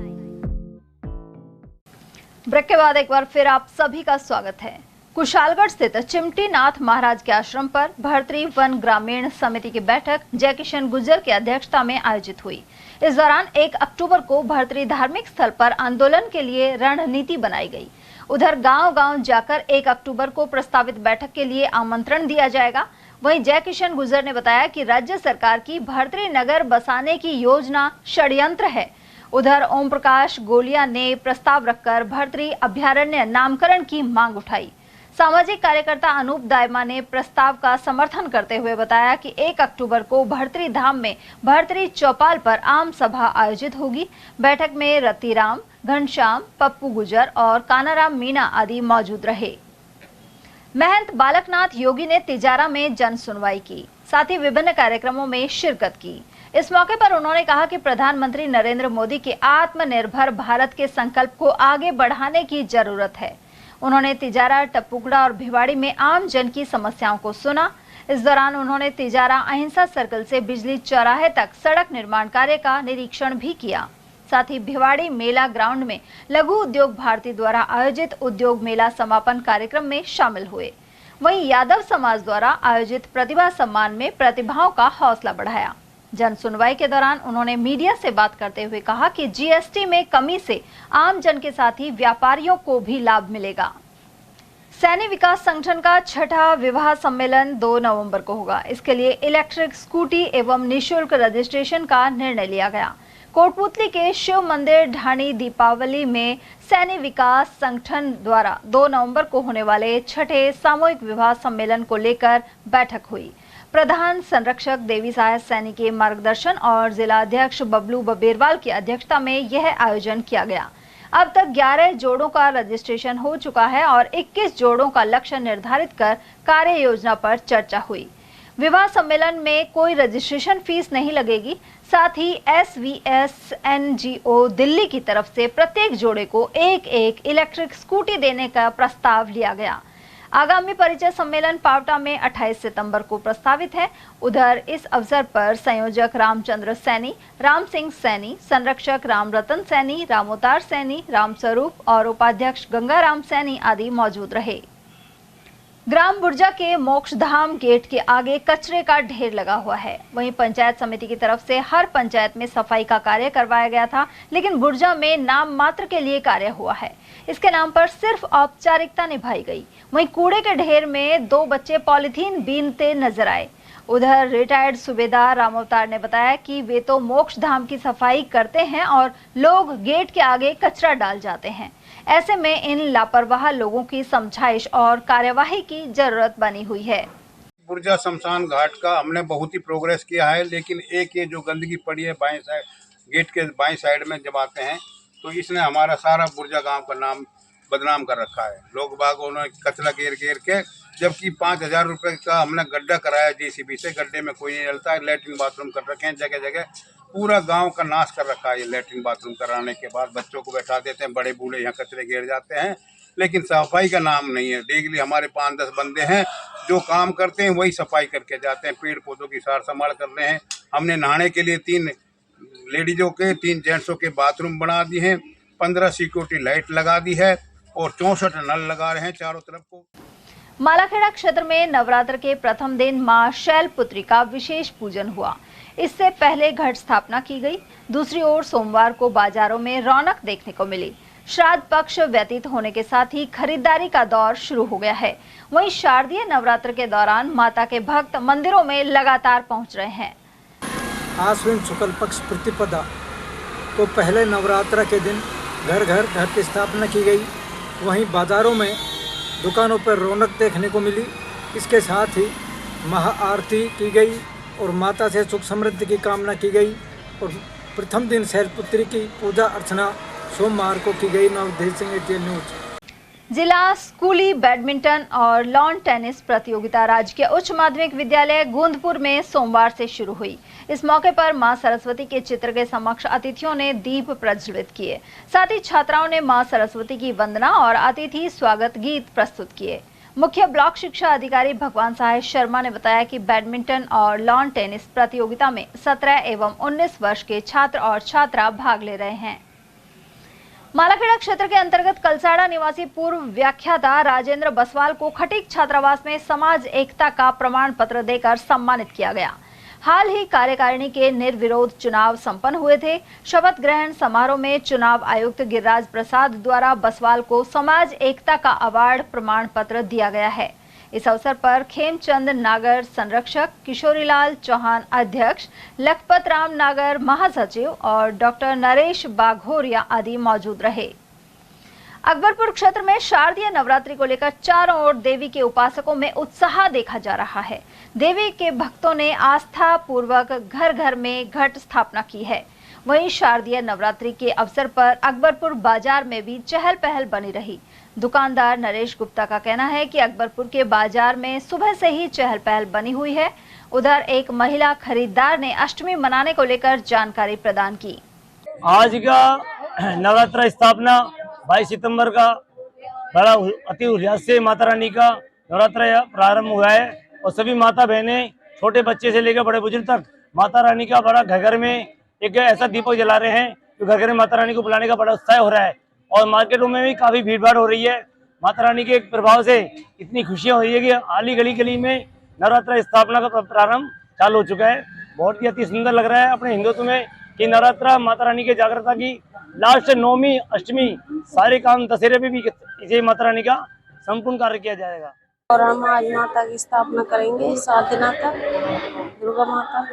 [SPEAKER 2] Break के बाद एक बार फिर आप सभी का स्वागत है। कुशालगढ़ स्थित चिमटी नाथ महाराज के आश्रम पर भर्तरी वन ग्रामीण समिति की बैठक जय किशन गुर्जर की अध्यक्षता में आयोजित हुई। इस दौरान 1 अक्टूबर को भर्तरी धार्मिक स्थल पर आंदोलन के लिए रणनीति बनाई गई। उधर गांव-गांव जाकर 1 अक्टूबर को प्रस्तावित बैठक के लिए आमंत्रण दिया जाएगा। वहीं जय किशन गुर्जर ने बताया कि राज्य सरकार की भर्तरी नगर बसाने की योजना षड्यंत्र है। उधर ओम प्रकाश गोलिया ने प्रस्ताव रखकर भर्तरी अभ्यारण्य नामकरण की मांग उठाई। सामाजिक कार्यकर्ता अनूप दायमा ने प्रस्ताव का समर्थन करते हुए बताया कि 1 अक्टूबर को भर्तरी धाम में भर्तरी चौपाल पर आम सभा आयोजित होगी। बैठक में रतिराम, घनश्याम, पप्पू गुजर और कानाराम मीणा आदि मौजूद रहे। महंत बालकनाथ योगी ने तिजारा में जन सुनवाई की, साथ ही विभिन्न कार्यक्रमों में शिरकत की। इस मौके पर उन्होंने कहा कि प्रधानमंत्री नरेंद्र मोदी के आत्मनिर्भर भारत के संकल्प को आगे बढ़ाने की जरूरत है। उन्होंने तिजारा, टप्पुकड़ा और भिवाड़ी में आम जन की समस्याओं को सुना। इस दौरान उन्होंने तिजारा अहिंसा सर्कल से बिजली चौराहे तक सड़क निर्माण कार्य का निरीक्षण भी किया। साथ ही भिवाड़ी मेला ग्राउंड में लघु उद्योग भारती द्वारा आयोजित उद्योग मेला समापन कार्यक्रम में शामिल हुए। वहीं यादव समाज द्वारा आयोजित प्रतिभा सम्मान में प्रतिभाओं का हौसला बढ़ाया। जन सुनवाई के दौरान उन्होंने मीडिया से बात करते हुए कहा कि GST में कमी से आम जन के साथ ही व्यापारियों को भी लाभ मिलेगा। सैनी विकास संगठन का 6ठा विवाह सम्मेलन 2 नवंबर को होगा। इसके लिए इलेक्ट्रिक स्कूटी एवं निःशुल्क रजिस्ट्रेशन का निर्णय लिया गया। कोटपुतली के शिव मंदिर ढाणी दीपावली में सैनी विकास संगठन द्वारा 2 नवंबर को होने वाले 6ठे सामूहिक विवाह सम्मेलन को लेकर बैठक हुई। प्रधान संरक्षक देवी सहाय सैनी के मार्गदर्शन और जिला अध्यक्ष बबलू बबेरवाल की अध्यक्षता में यह आयोजन किया गया। अब तक 11 जोड़ों का रजिस्ट्रेशन हो चुका है और 21 जोड़ों का लक्ष्य निर्धारित कर कार्य योजना पर चर्चा हुई। विवाह सम्मेलन में कोई रजिस्ट्रेशन फीस नहीं लगेगी। साथ ही SVS NGO दिल्ली की तरफ से प्रत्येक जोड़े को एक इलेक्ट्रिक स्कूटी देने का प्रस्ताव लिया गया। आगामी परिचय सम्मेलन पावटा में 28 सितंबर को प्रस्तावित है। उधर इस अवसर पर संयोजक रामचंद्र सैनी, राम सिंह सैनी, संरक्षक राम रतन सैनी, रामोतार सैनी, रामस्वरूप और उपाध्यक्ष गंगाराम सैनी आदि मौजूद रहे। ग्राम बुर्जा के मोक्षधाम गेट के आगे कचरे का ढेर लगा हुआ है। वहीं पंचायत समिति की तरफ से हर पंचायत में सफाई का कार्य करवाया गया था, लेकिन बुर्जा में नाम मात्र के लिए कार्य हुआ है। इसके नाम पर सिर्फ औपचारिकता निभाई गई। वहीं कूड़े के ढेर में 2 बच्चे पॉलीथीन बीनते नजर आए। उधर रिटायर्ड सूबेदार राम अवतार ने बताया कि वे तो मोक्ष धाम की सफाई करते हैं और लोग गेट के आगे कचरा डाल जाते हैं। ऐसे में इन लापरवाह लोगों की समझाइश और कार्यवाही की जरूरत बनी हुई है।
[SPEAKER 6] बुर्जा शमशान घाट का हमने बहुत ही प्रोग्रेस किया है, लेकिन एक ये जो गंदगी पड़ी है बाएं साइड, गेट के बाएं साइड में जब आते हैं तो इसने हमारा सारा बुर्जा गांव का नाम बदनाम कर रखा है। लोग बागों ने कचरा घेर के, जबकि 5,000 रुपये का हमने गड्ढा कराया JCB से, गड्ढे में कोई नहीं डलता है। लैट्रिन बाथरूम कर रखे हैं जगह जगह, पूरा गांव का नाश कर रखा है। ये लैट्रिन बाथरूम कराने के बाद बच्चों को बैठा देते हैं, बड़े बूढ़े यहाँ कचरे घेर जाते हैं, लेकिन सफाई का नाम नहीं है। डेली हमारे 5-10 बंदे हैं जो काम करते हैं, वही सफाई करके जाते हैं। पेड़ पौधों की सार संभाल कर रहे हैं। हमने नहाने के लिए 3 लेडीजों के 3 जेंट्सों के बाथरूम बना दिए हैं, 15 सिक्योरिटी लाइट लगा दी है और 64 नल लगा रहे हैं चारों तरफ को।
[SPEAKER 2] मालाखेड़ा क्षेत्र में नवरात्र के प्रथम दिन मां शैलपुत्री का विशेष पूजन हुआ। इससे पहले घट स्थापना की गई। दूसरी ओर सोमवार को बाजारों में रौनक देखने को मिली। श्राद्ध पक्ष व्यतीत होने के साथ ही खरीदारी का दौर शुरू हो गया है। वहीं शारदीय नवरात्र के दौरान माता के भक्त मंदिरों में लगातार पहुंच रहे हैं।
[SPEAKER 8] आश्विन शुक्ल पक्ष प्रतिपदा को पहले नवरात्र के दिन घर घर घट की स्थापना की गई। वहीं बाजारों में दुकानों पर रौनक देखने को मिली। इसके साथ ही महाआरती की गई और माता से सुख समृद्धि की कामना की गई। और प्रथम दिन शैलपुत्री की पूजा अर्चना सोमवार को की गई। Navdev Singh ATL news.
[SPEAKER 2] जिला स्कूली बैडमिंटन और लॉन टेनिस प्रतियोगिता राजकीय उच्च माध्यमिक विद्यालय गोंदपुर में सोमवार से शुरू हुई। इस मौके पर मां सरस्वती के चित्र के समक्ष अतिथियों ने दीप प्रज्वलित किए। साथ ही छात्राओं ने मां सरस्वती की वंदना और अतिथि स्वागत गीत प्रस्तुत किए। मुख्य ब्लॉक शिक्षा अधिकारी भगवान सहाय शर्मा ने बताया कि बैडमिंटन और लॉन टेनिस प्रतियोगिता में 17 एवं 19 वर्ष के छात्र और छात्रा भाग ले रहे हैं। मालाखेड़ा क्षेत्र के अंतर्गत कलसाड़ा निवासी पूर्व व्याख्याता राजेंद्र बसवाल को खटीक छात्रावास में समाज एकता का प्रमाण पत्र देकर सम्मानित किया गया। हाल ही कार्यकारिणी के निर्विरोध चुनाव संपन्न हुए थे। शपथ ग्रहण समारोह में चुनाव आयुक्त गिरिराज प्रसाद द्वारा बसवाल को समाज एकता का अवार्ड प्रमाण पत्र दिया गया है। इस अवसर पर खेमचंद नागर संरक्षक, किशोरीलाल चौहान अध्यक्ष, लखपत राम नागर महासचिव और डॉक्टर नरेश बाघोरिया आदि मौजूद रहे। अकबरपुर क्षेत्र में शारदीय नवरात्रि को लेकर चारों ओर देवी के उपासकों में उत्साह देखा जा रहा है। देवी के भक्तों ने आस्था पूर्वक घर घर में घट स्थापना की है। वहीं शारदीय नवरात्रि के अवसर पर अकबरपुर बाजार में भी चहल पहल बनी रही। दुकानदार नरेश गुप्ता का कहना है कि अकबरपुर के बाजार में सुबह से ही चहल पहल बनी हुई है। उधर एक महिला खरीदार ने अष्टमी मनाने को लेकर जानकारी प्रदान की।
[SPEAKER 9] आज का नवरात्र स्थापना 22 सितंबर का बड़ा अति उल्लास से माता रानी का नवरात्र प्रारंभ हुआ है और सभी माता बहनें छोटे बच्चे से लेकर बड़े बुजुर्ग तक माता रानी का बड़ा घर घर में एक ऐसा दीपक जला रहे हैं जो घर घर में माता रानी को बुलाने का बड़ा उत्साह हो रहा है। और मार्केटों में भी काफी भीड़ भाड़ हो रही है। माता रानी के प्रभाव से इतनी खुशियां हो रही है कि आली गली गली में नवरात्र स्थापना का प्रारंभ चालू हो चुका है। बहुत ही अति सुंदर लग रहा है अपने हिंदुत्व में कि नवरात्र माता रानी के जागृता की लास्ट नवमी अष्टमी सारे काम दशहरे में भी इसे माता रानी का संपूर्ण कार्य किया जाएगा।
[SPEAKER 24] और हम आज माता की स्थापना करेंगे 7 दिनों तक, दुर्गा माता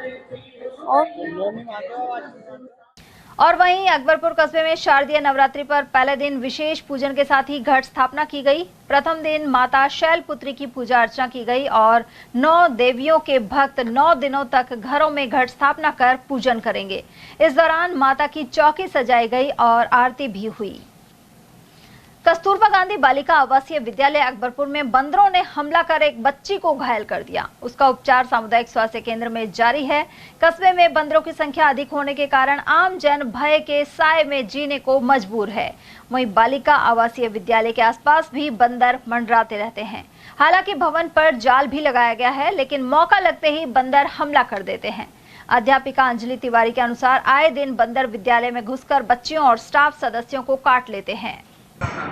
[SPEAKER 2] और वहीं अकबरपुर कस्बे में शारदीय नवरात्रि पर पहले दिन विशेष पूजन के साथ ही घट स्थापना की गई। प्रथम दिन माता शैलपुत्री की पूजा अर्चना की गई और 9 देवियों के भक्त 9 दिनों तक घरों में घट स्थापना कर पूजन करेंगे। इस दौरान माता की चौकी सजाई गई और आरती भी हुई। कस्तूरबा गांधी बालिका आवासीय विद्यालय अकबरपुर में बंदरों ने हमला कर एक बच्ची को घायल कर दिया। उसका उपचार सामुदायिक स्वास्थ्य केंद्र में जारी है। कस्बे में बंदरों की संख्या अधिक होने के कारण आम जन भय के साए में जीने को मजबूर है। वहीं बालिका आवासीय विद्यालय के आसपास भी बंदर मंडराते रहते हैं। हालांकि भवन पर जाल भी लगाया गया है, लेकिन मौका लगते ही बंदर हमला कर देते हैं। अध्यापिका अंजलि तिवारी के अनुसार आए दिन बंदर विद्यालय में घुसकर बच्चियों और स्टाफ सदस्यों को काट लेते हैं।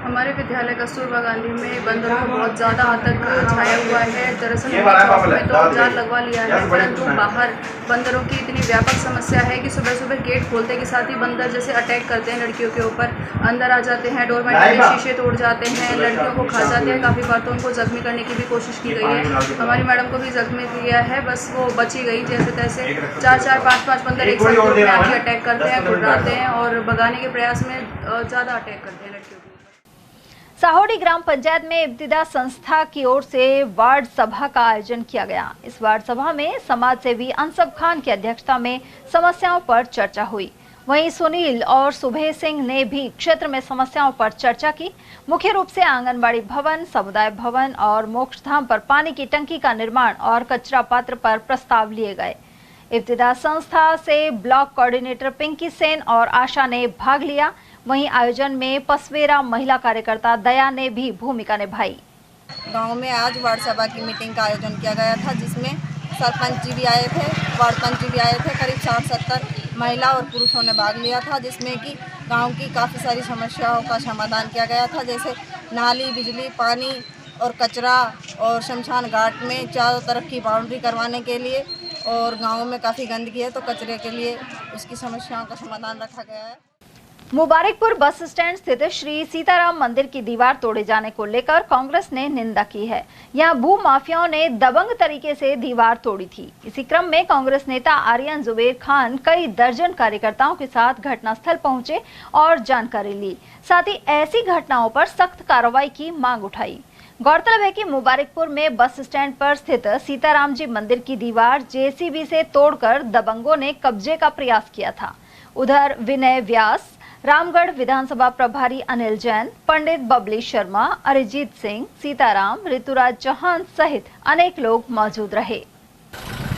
[SPEAKER 10] हमारे विद्यालय कस्तूरबा गांधी में बंदरों का बहुत ज़्यादा आतंक छाया हुआ है। दरअसल में तो जाल लगवा लिया है, परंतु बाहर बंदरों की इतनी व्यापक समस्या है कि सुबह सुबह गेट खोलते के साथ ही बंदर जैसे अटैक करते हैं लड़कियों के ऊपर, अंदर आ जाते हैं, डोरमेट के शीशे तोड़ जाते हैं, लड़कियों को खा जाते हैं। काफ़ी बार तो उनको जख्मी करने की भी कोशिश की गई है। हमारी मैडम को भी जख्मी किया है, बस वो बची गई जैसे तैसे। 4-5 बंदर एक साथ में आके अटैक करते हैं, घुराते हैं और भगाने के प्रयास में ज़्यादा अटैक करते हैं लड़कियों को।
[SPEAKER 2] साहोडी ग्राम पंचायत में इब्तिदा संस्था की ओर से वार्ड सभा का आयोजन किया गया। इस वार्ड सभा में समाज सेवी अंसब खान की अध्यक्षता में समस्याओं पर चर्चा हुई। वहीं सुनील और सुबह सिंह ने भी क्षेत्र में समस्याओं पर चर्चा की। मुख्य रूप से आंगनबाड़ी भवन, समुदाय भवन और मोक्षधाम पर पानी की टंकी का निर्माण और कचरा पात्र पर प्रस्ताव लिए गए। इब्तिदा संस्था से ब्लॉक कोऑर्डिनेटर पिंकी सेन और आशा ने भाग लिया। वहीं आयोजन में पसवेरा महिला कार्यकर्ता दया ने भी भूमिका निभाई।
[SPEAKER 11] गांव में आज वार्ड सभा की मीटिंग का आयोजन किया गया था, जिसमें सरपंच जी भी आए थे, वार्ड पंच जी भी आए थे। करीब 60-70 महिला और पुरुषों ने भाग लिया था, जिसमें कि गांव की काफ़ी सारी समस्याओं का समाधान किया गया था, जैसे नाली, बिजली, पानी और कचरा और शमशान घाट में चारों तरफ की बाउंड्री करवाने के लिए, और गाँव में काफ़ी गंदगी है तो कचरे के लिए उसकी समस्याओं का समाधान रखा गया है।
[SPEAKER 2] मुबारकपुर बस स्टैंड स्थित श्री सीताराम मंदिर की दीवार तोड़े जाने को लेकर कांग्रेस ने निंदा की है। यहां भू माफियाओं ने दबंग तरीके से दीवार तोड़ी थी। इसी क्रम में कांग्रेस नेता आर्यन जुबेर खान कई दर्जन कार्यकर्ताओं के साथ घटनास्थल पहुंचे और जानकारी ली। साथ ही ऐसी घटनाओं पर सख्त कार्रवाई की मांग उठाई। गौरतलब है कि मुबारकपुर में बस स्टैंड पर स्थित सीताराम जी मंदिर की दीवार जेसीबी से तोड़कर दबंगों ने कब्जे का प्रयास किया था। उधर विनय व्यास, रामगढ़ विधानसभा प्रभारी अनिल जैन, पंडित बबली शर्मा, अरिजीत सिंह, सीताराम, ऋतुराज चौहान सहित अनेक लोग मौजूद रहे।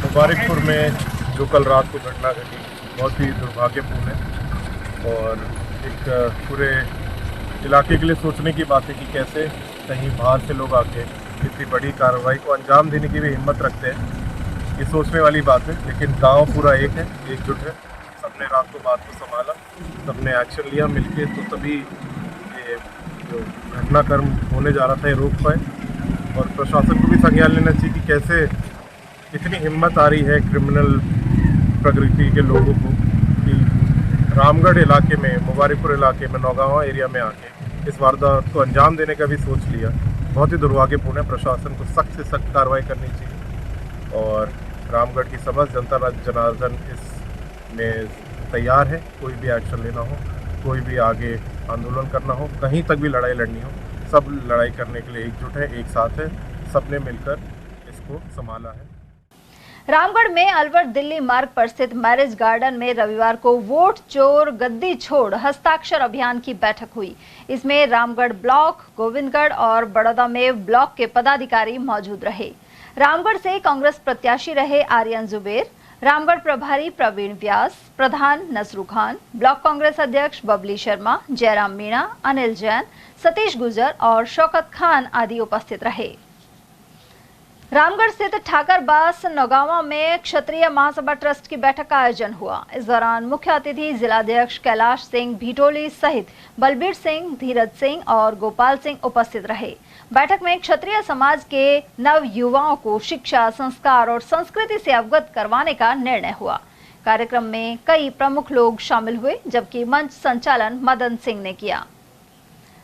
[SPEAKER 13] मुबारकपुर में जो कल रात को घटना घटी बहुत ही दुर्भाग्यपूर्ण है और एक पूरे इलाके के लिए सोचने की बात है कि कैसे कहीं बाहर से लोग आके इतनी बड़ी कार्रवाई को अंजाम देने की भी हिम्मत रखते हैं। ये सोचने वाली बात है, लेकिन गांव पूरा एक है, एकजुट है। सबने रात को बात को संभाला, सबने एक्शन लिया मिलके, तो तभी ये जो घटनाक्रम होने जा रहा था ये रोक पाए। और प्रशासन को भी संज्ञान लेना चाहिए कि कैसे इतनी हिम्मत आ रही है क्रिमिनल प्रकृति के लोगों को कि रामगढ़ इलाके में, मुबारकपुर इलाके में, नौगांव एरिया में आके इस वारदात को अंजाम देने का भी सोच लिया। बहुत ही दुर्भाग्यपूर्ण है। प्रशासन को सख्त से सख्त कार्रवाई करनी चाहिए और रामगढ़ की समस्त जनता जनार्दन इस में तैयार है। कोई भी एक्शन लेना हो, कोई भी आगे आंदोलन करना हो, कहीं तक भी लड़ाई लड़नी हो, सब लड़ाई करने के लिए एकजुट है, एक साथ है, सबने मिलकर इसको संभाला है।
[SPEAKER 2] रामगढ़ में अलवर दिल्ली मार्ग पर स्थित मैरिज गार्डन में रविवार को वोट चोर गद्दी छोड़ हस्ताक्षर अभियान की बैठक हुई। इसमें रामगढ़ ब्लॉक, गोविंदगढ़ और बड़ौदा में ब्लॉक के पदाधिकारी मौजूद रहे। रामगढ़ से कांग्रेस प्रत्याशी रहे आर्यन जुबेर, रामगढ़ प्रभारी प्रवीण व्यास, प्रधान नसरू खान, ब्लॉक कांग्रेस अध्यक्ष बबली शर्मा, जयराम मीणा, अनिल जैन, सतीश गुजर और शौकत खान आदि उपस्थित रहे। रामगढ़ स्थित ठाकरबास नौगांवा में क्षत्रिय महासभा ट्रस्ट की बैठक का आयोजन हुआ। इस दौरान मुख्य अतिथि जिलाध्यक्ष कैलाश सिंह भीटोली सहित बलबीर सिंह, धीरज सिंह और गोपाल सिंह उपस्थित रहे। बैठक में क्षत्रिय समाज के नव युवाओं को शिक्षा, संस्कार और संस्कृति से अवगत करवाने का निर्णय हुआ। कार्यक्रम में कई प्रमुख लोग शामिल हुए, जबकि मंच संचालन मदन सिंह ने किया।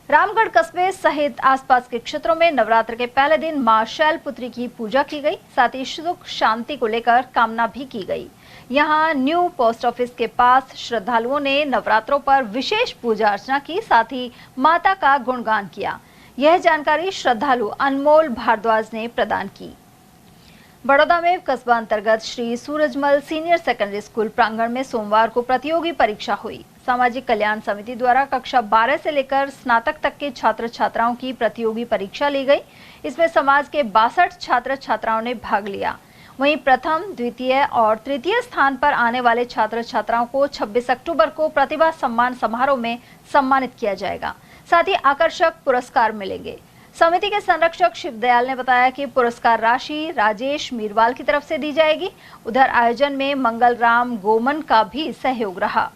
[SPEAKER 2] रामगढ़ कस्बे सहित आसपास के क्षेत्रों में नवरात्र के पहले दिन मां शैलपुत्री की पूजा की गई। साथ ही सुख शांति को लेकर कामना भी की गई। यहां न्यू पोस्ट ऑफिस के पास श्रद्धालुओं ने नवरात्रों पर विशेष पूजा अर्चना की, साथ ही माता का गुणगान किया। यह जानकारी श्रद्धालु अनमोल भारद्वाज ने प्रदान की। बड़ौदा में कस्बा अंतर्गत Shri Surajmal senior secondary school प्रांगण में सोमवार को प्रतियोगी परीक्षा हुई। सामाजिक कल्याण समिति द्वारा कक्षा 12 से लेकर स्नातक तक के छात्र छात्राओं की प्रतियोगी परीक्षा ली गई। इसमें समाज के 62 छात्र छात्राओं ने भाग लिया। वहीं प्रथम, द्वितीय और तृतीय स्थान पर आने वाले छात्र छात्राओं को 26 अक्टूबर को प्रतिभा सम्मान समारोह में सम्मानित किया जाएगा। साथ ही आकर्षक पुरस्कार मिलेंगे। समिति के संरक्षक शिवदयाल ने बताया कि पुरस्कार राशि राजेश मीरवाल की तरफ से दी जाएगी। उधर आयोजन में मंगल राम गोमन का भी सहयोग रहा।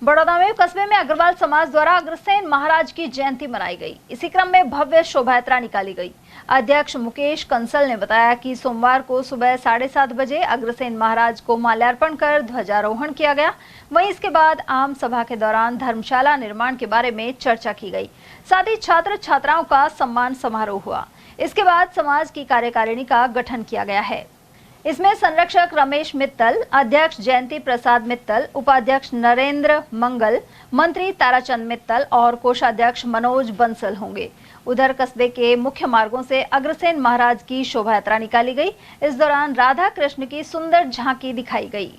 [SPEAKER 2] बड़ौदा में कस्बे में अग्रवाल समाज द्वारा अग्रसेन महाराज की जयंती मनाई गई। इसी क्रम में भव्य शोभा यात्रा निकाली गई। अध्यक्ष मुकेश कंसल ने बताया कि सोमवार को सुबह 7:30 बजे अग्रसेन महाराज को माल्यार्पण कर ध्वजारोहण किया गया। वहीं इसके बाद आम सभा के दौरान धर्मशाला निर्माण के बारे में चर्चा की गई। साथ ही छात्र छात्राओं का सम्मान समारोह हुआ। इसके बाद समाज की कार्यकारिणी का गठन किया गया है। इसमें संरक्षक रमेश मित्तल, अध्यक्ष जयंती प्रसाद मित्तल, उपाध्यक्ष नरेंद्र मंगल, मंत्री ताराचंद मित्तल और कोषाध्यक्ष मनोज बंसल होंगे। उधर कस्बे के मुख्य मार्गों से अग्रसेन महाराज की शोभा यात्रा निकाली गई। इस दौरान राधा कृष्ण की सुंदर झांकी दिखाई गई।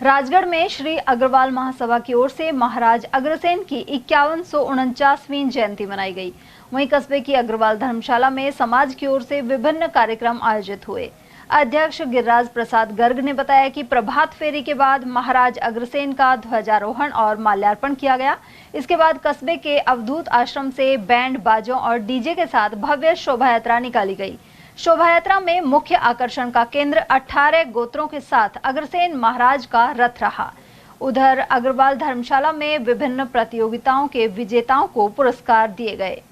[SPEAKER 2] राजगढ़ में श्री अग्रवाल महासभा की ओर से महाराज अग्रसेन की 5149वीं जयंती मनाई गई। वहीं कस्बे की अग्रवाल धर्मशाला में समाज की ओर से विभिन्न कार्यक्रम आयोजित हुए। अध्यक्ष गिरिराज प्रसाद गर्ग ने बताया कि प्रभात फेरी के बाद महाराज अग्रसेन का ध्वजारोहण और माल्यार्पण किया गया। इसके बाद कस्बे के अवधूत आश्रम से बैंड बाजों और डीजे के साथ भव्य शोभा यात्रा निकाली गई। शोभा यात्रा में मुख्य आकर्षण का केंद्र 18 गोत्रों के साथ अग्रसेन महाराज का रथ रहा। उधर अग्रवाल धर्मशाला में विभिन्न प्रतियोगिताओं के विजेताओं को पुरस्कार दिए गए।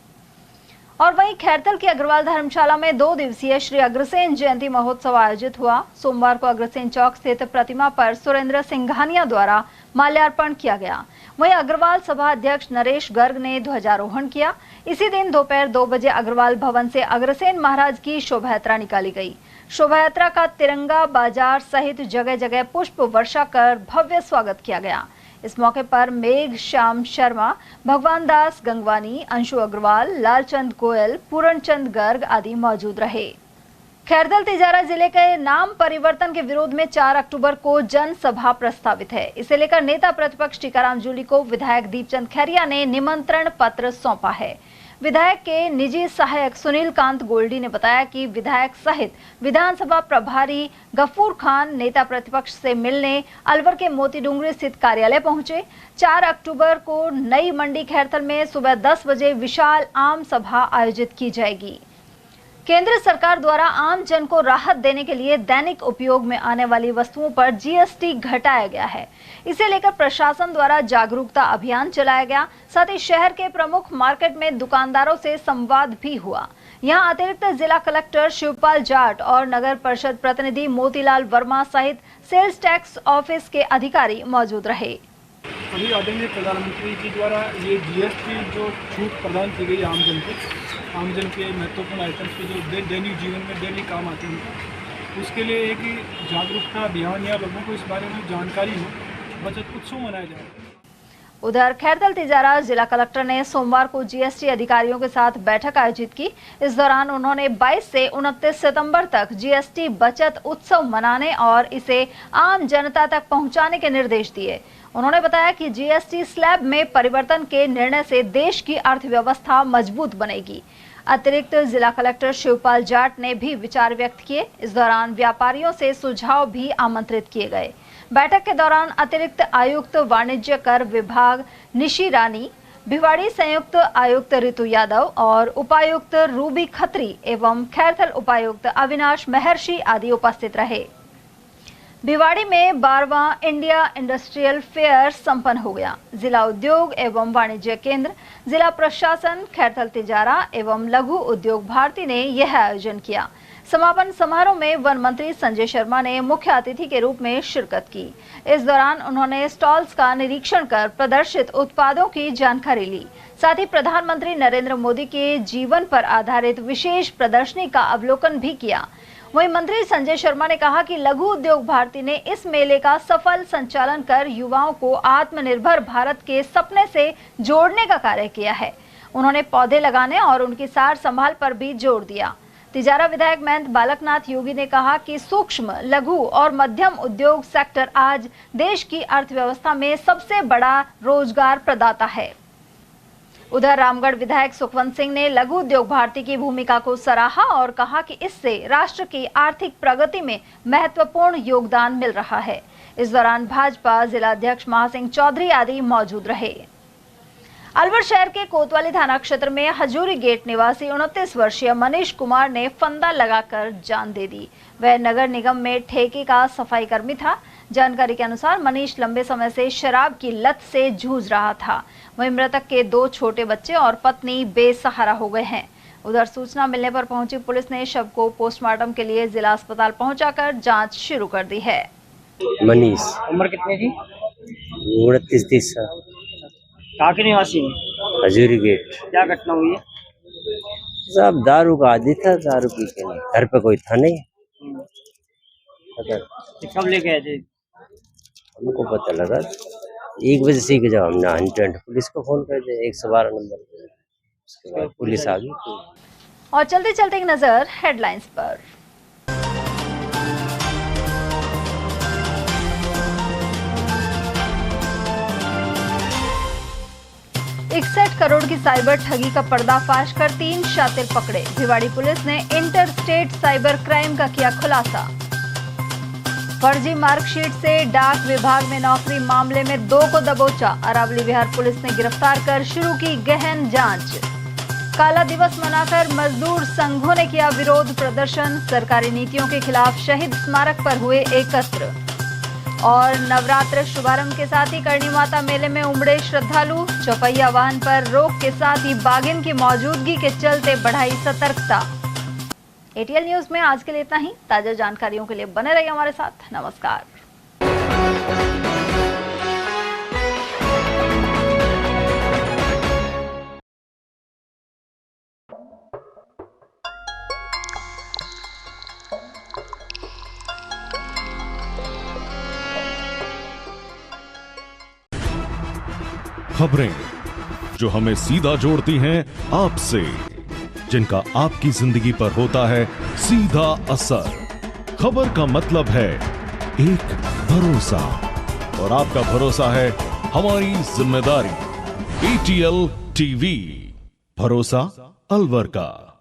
[SPEAKER 2] और वहीं खैरतल की अग्रवाल धर्मशाला में 2 दिवसीय श्री अग्रसेन जयंती महोत्सव आयोजित हुआ। सोमवार को अग्रसेन चौक स्थित प्रतिमा पर सुरेंद्र सिंघानिया द्वारा माल्यार्पण किया गया। वहीं अग्रवाल सभा अध्यक्ष नरेश गर्ग ने ध्वजारोहण किया। इसी दिन दोपहर 2 बजे अग्रवाल भवन से अग्रसेन महाराज की शोभा यात्रा निकाली गई। शोभा यात्रा का तिरंगा बाजार सहित जगह जगह पुष्प वर्षा कर भव्य स्वागत किया गया। इस मौके पर मेघ श्याम शर्मा, भगवान दास गंगवानी, अंशु अग्रवाल, लालचंद गोयल, पूरणचंद गर्ग आदि मौजूद रहे। खैरदल तिजारा जिले के नाम परिवर्तन के विरोध में 4 अक्टूबर को जनसभा प्रस्तावित है। इसे लेकर नेता प्रतिपक्ष टीकाराम जूली को विधायक दीपचंद खैरिया ने निमंत्रण पत्र सौंपा है। विधायक के निजी सहायक सुनील कांत गोल्डी ने बताया कि विधायक सहित विधानसभा प्रभारी गफूर खान नेता प्रतिपक्ष से मिलने अलवर के मोती डूंगरी स्थित कार्यालय पहुंचे। 4 अक्टूबर को नई मंडी खैरथल में सुबह 10 बजे विशाल आम सभा आयोजित की जाएगी। केंद्र सरकार द्वारा आम जन को राहत देने के लिए दैनिक उपयोग में आने वाली वस्तुओं पर जीएसटी घटाया गया है। इसे लेकर प्रशासन द्वारा जागरूकता अभियान चलाया गया। साथ ही शहर के प्रमुख मार्केट में दुकानदारों से संवाद भी हुआ। यहां अतिरिक्त जिला कलेक्टर शिवपाल जाट और नगर परिषद प्रतिनिधि मोतीलाल वर्मा सहित सेल्स टैक्स ऑफिस के अधिकारी मौजूद रहे।
[SPEAKER 7] अभी आदरणीय प्रधानमंत्री जी द्वारा ये जीएसटी जो छूट प्रदान की गई आमजन के महत्वपूर्ण आइटम्स के जो दैनिक जीवन में डेली काम आते हैं, उसके लिए एक जागरूकता अभियान या लोगों को इस बारे में जानकारी हो, बचत उत्सव मनाया जाए।
[SPEAKER 2] उधर खैरदल तिजारा जिला कलेक्टर ने सोमवार को जीएसटी अधिकारियों के साथ बैठक आयोजित की। इस दौरान उन्होंने 22 से 29 सितंबर तक जीएसटी बचत उत्सव मनाने और इसे आम जनता तक पहुंचाने के निर्देश दिए। उन्होंने बताया कि जीएसटी स्लैब में परिवर्तन के निर्णय से देश की अर्थव्यवस्था मजबूत बनेगी। अतिरिक्त जिला कलेक्टर शिवपाल जाट ने भी विचार व्यक्त किए। इस दौरान व्यापारियों से सुझाव भी आमंत्रित किए गए। बैठक के दौरान अतिरिक्त आयुक्त वाणिज्य कर विभाग निशी रानी, भिवाड़ी संयुक्त आयुक्त ऋतु यादव और उपायुक्त रूबी खत्री एवं खैरथल उपायुक्त अविनाश महर्षि आदि उपस्थित रहे। भिवाड़ी में 12वां इंडिया इंडस्ट्रियल फेयर संपन्न हो गया। जिला उद्योग एवं वाणिज्य केंद्र, जिला प्रशासन, खैरथल तिजारा एवं लघु उद्योग भारती ने यह आयोजन किया। समापन समारोह में वन मंत्री संजय शर्मा ने मुख्य अतिथि के रूप में शिरकत की। इस दौरान उन्होंने स्टॉल्स का निरीक्षण कर प्रदर्शित उत्पादों की जानकारी ली। साथ ही प्रधानमंत्री नरेंद्र मोदी के जीवन पर आधारित विशेष प्रदर्शनी का अवलोकन भी किया। वहीं मंत्री संजय शर्मा ने कहा कि लघु उद्योग भारती ने इस मेले का सफल संचालन कर युवाओं को आत्मनिर्भर भारत के सपने से जोड़ने का कार्य किया है। उन्होंने पौधे लगाने और उनकी सार संभाल पर भी जोर दिया। तिजारा विधायक महंत बालकनाथ योगी ने कहा कि सूक्ष्म, लघु और मध्यम उद्योग सेक्टर आज देश की अर्थव्यवस्था में सबसे बड़ा रोजगार प्रदाता है। उधर रामगढ़ विधायक सुखवंत सिंह ने लघु उद्योग भारती की भूमिका को सराहा और कहा कि इससे राष्ट्र की आर्थिक प्रगति में महत्वपूर्ण योगदान मिल रहा है। इस दौरान भाजपा जिला अध्यक्ष महासिंह चौधरी आदि मौजूद रहे। अलवर शहर के कोतवाली थाना क्षेत्र में हजूरी गेट निवासी 29 वर्षीय मनीष कुमार ने फंदा लगाकर जान दे दी। वह नगर निगम में ठेके का सफाई कर्मी था। जानकारी के अनुसार मनीष लंबे समय से शराब की लत से जूझ रहा था। वहीं मृतक के 2 छोटे बच्चे और पत्नी बेसहारा हो गए हैं। उधर सूचना मिलने पर पहुंची पुलिस ने शव को पोस्टमार्टम के लिए जिला अस्पताल पहुंचाकर जांच शुरू कर दी है।
[SPEAKER 14] मनीष
[SPEAKER 15] उम्र कितनी थी?
[SPEAKER 14] 29-30 साल।
[SPEAKER 15] कहाँ के निवासी हैं?
[SPEAKER 14] हजूरी गेट।
[SPEAKER 15] क्या घटना हुई है?
[SPEAKER 14] साहब दारू का आदी था, दारू पी के घर पे कोई था नहीं।
[SPEAKER 15] कब लेके आए थे?
[SPEAKER 14] हमको पता लगा 1 बजे से जब हमने 100 पुलिस को फोन कर दिया, 112 नंबर पे। उसके बाद पुलिस आ गई।
[SPEAKER 2] और चलते चलते एक नजर हेडलाइंस पर। इकसठ करोड़ की साइबर ठगी का पर्दाफाश कर 3 शातिर पकड़े। भिवाड़ी पुलिस ने इंटर स्टेट साइबर क्राइम का किया खुलासा। फर्जी मार्कशीट से डाक विभाग में नौकरी मामले में 2 को दबोचा। अरावली विहार पुलिस ने गिरफ्तार कर शुरू की गहन जांच। काला दिवस मनाकर मजदूर संघों ने किया विरोध प्रदर्शन। सरकारी नीतियों के खिलाफ शहीद स्मारक पर हुए एकत्र। और नवरात्र शुभारंभ के साथ ही करणी माता मेले में उमड़े श्रद्धालु। चौपहिया वाहन पर रोक के साथ ही बाघिन की मौजूदगी के चलते बढ़ाई सतर्कता। एटीएल न्यूज में आज के लिए इतना ही। ताजा जानकारियों के लिए बने रहिए हमारे साथ। नमस्कार।
[SPEAKER 16] खबरें जो हमें सीधा जोड़ती हैं आपसे, जिनका आपकी जिंदगी पर होता है सीधा असर। खबर का मतलब है एक भरोसा, और आपका भरोसा है हमारी जिम्मेदारी। एटीएल टीवी, भरोसा अलवर का।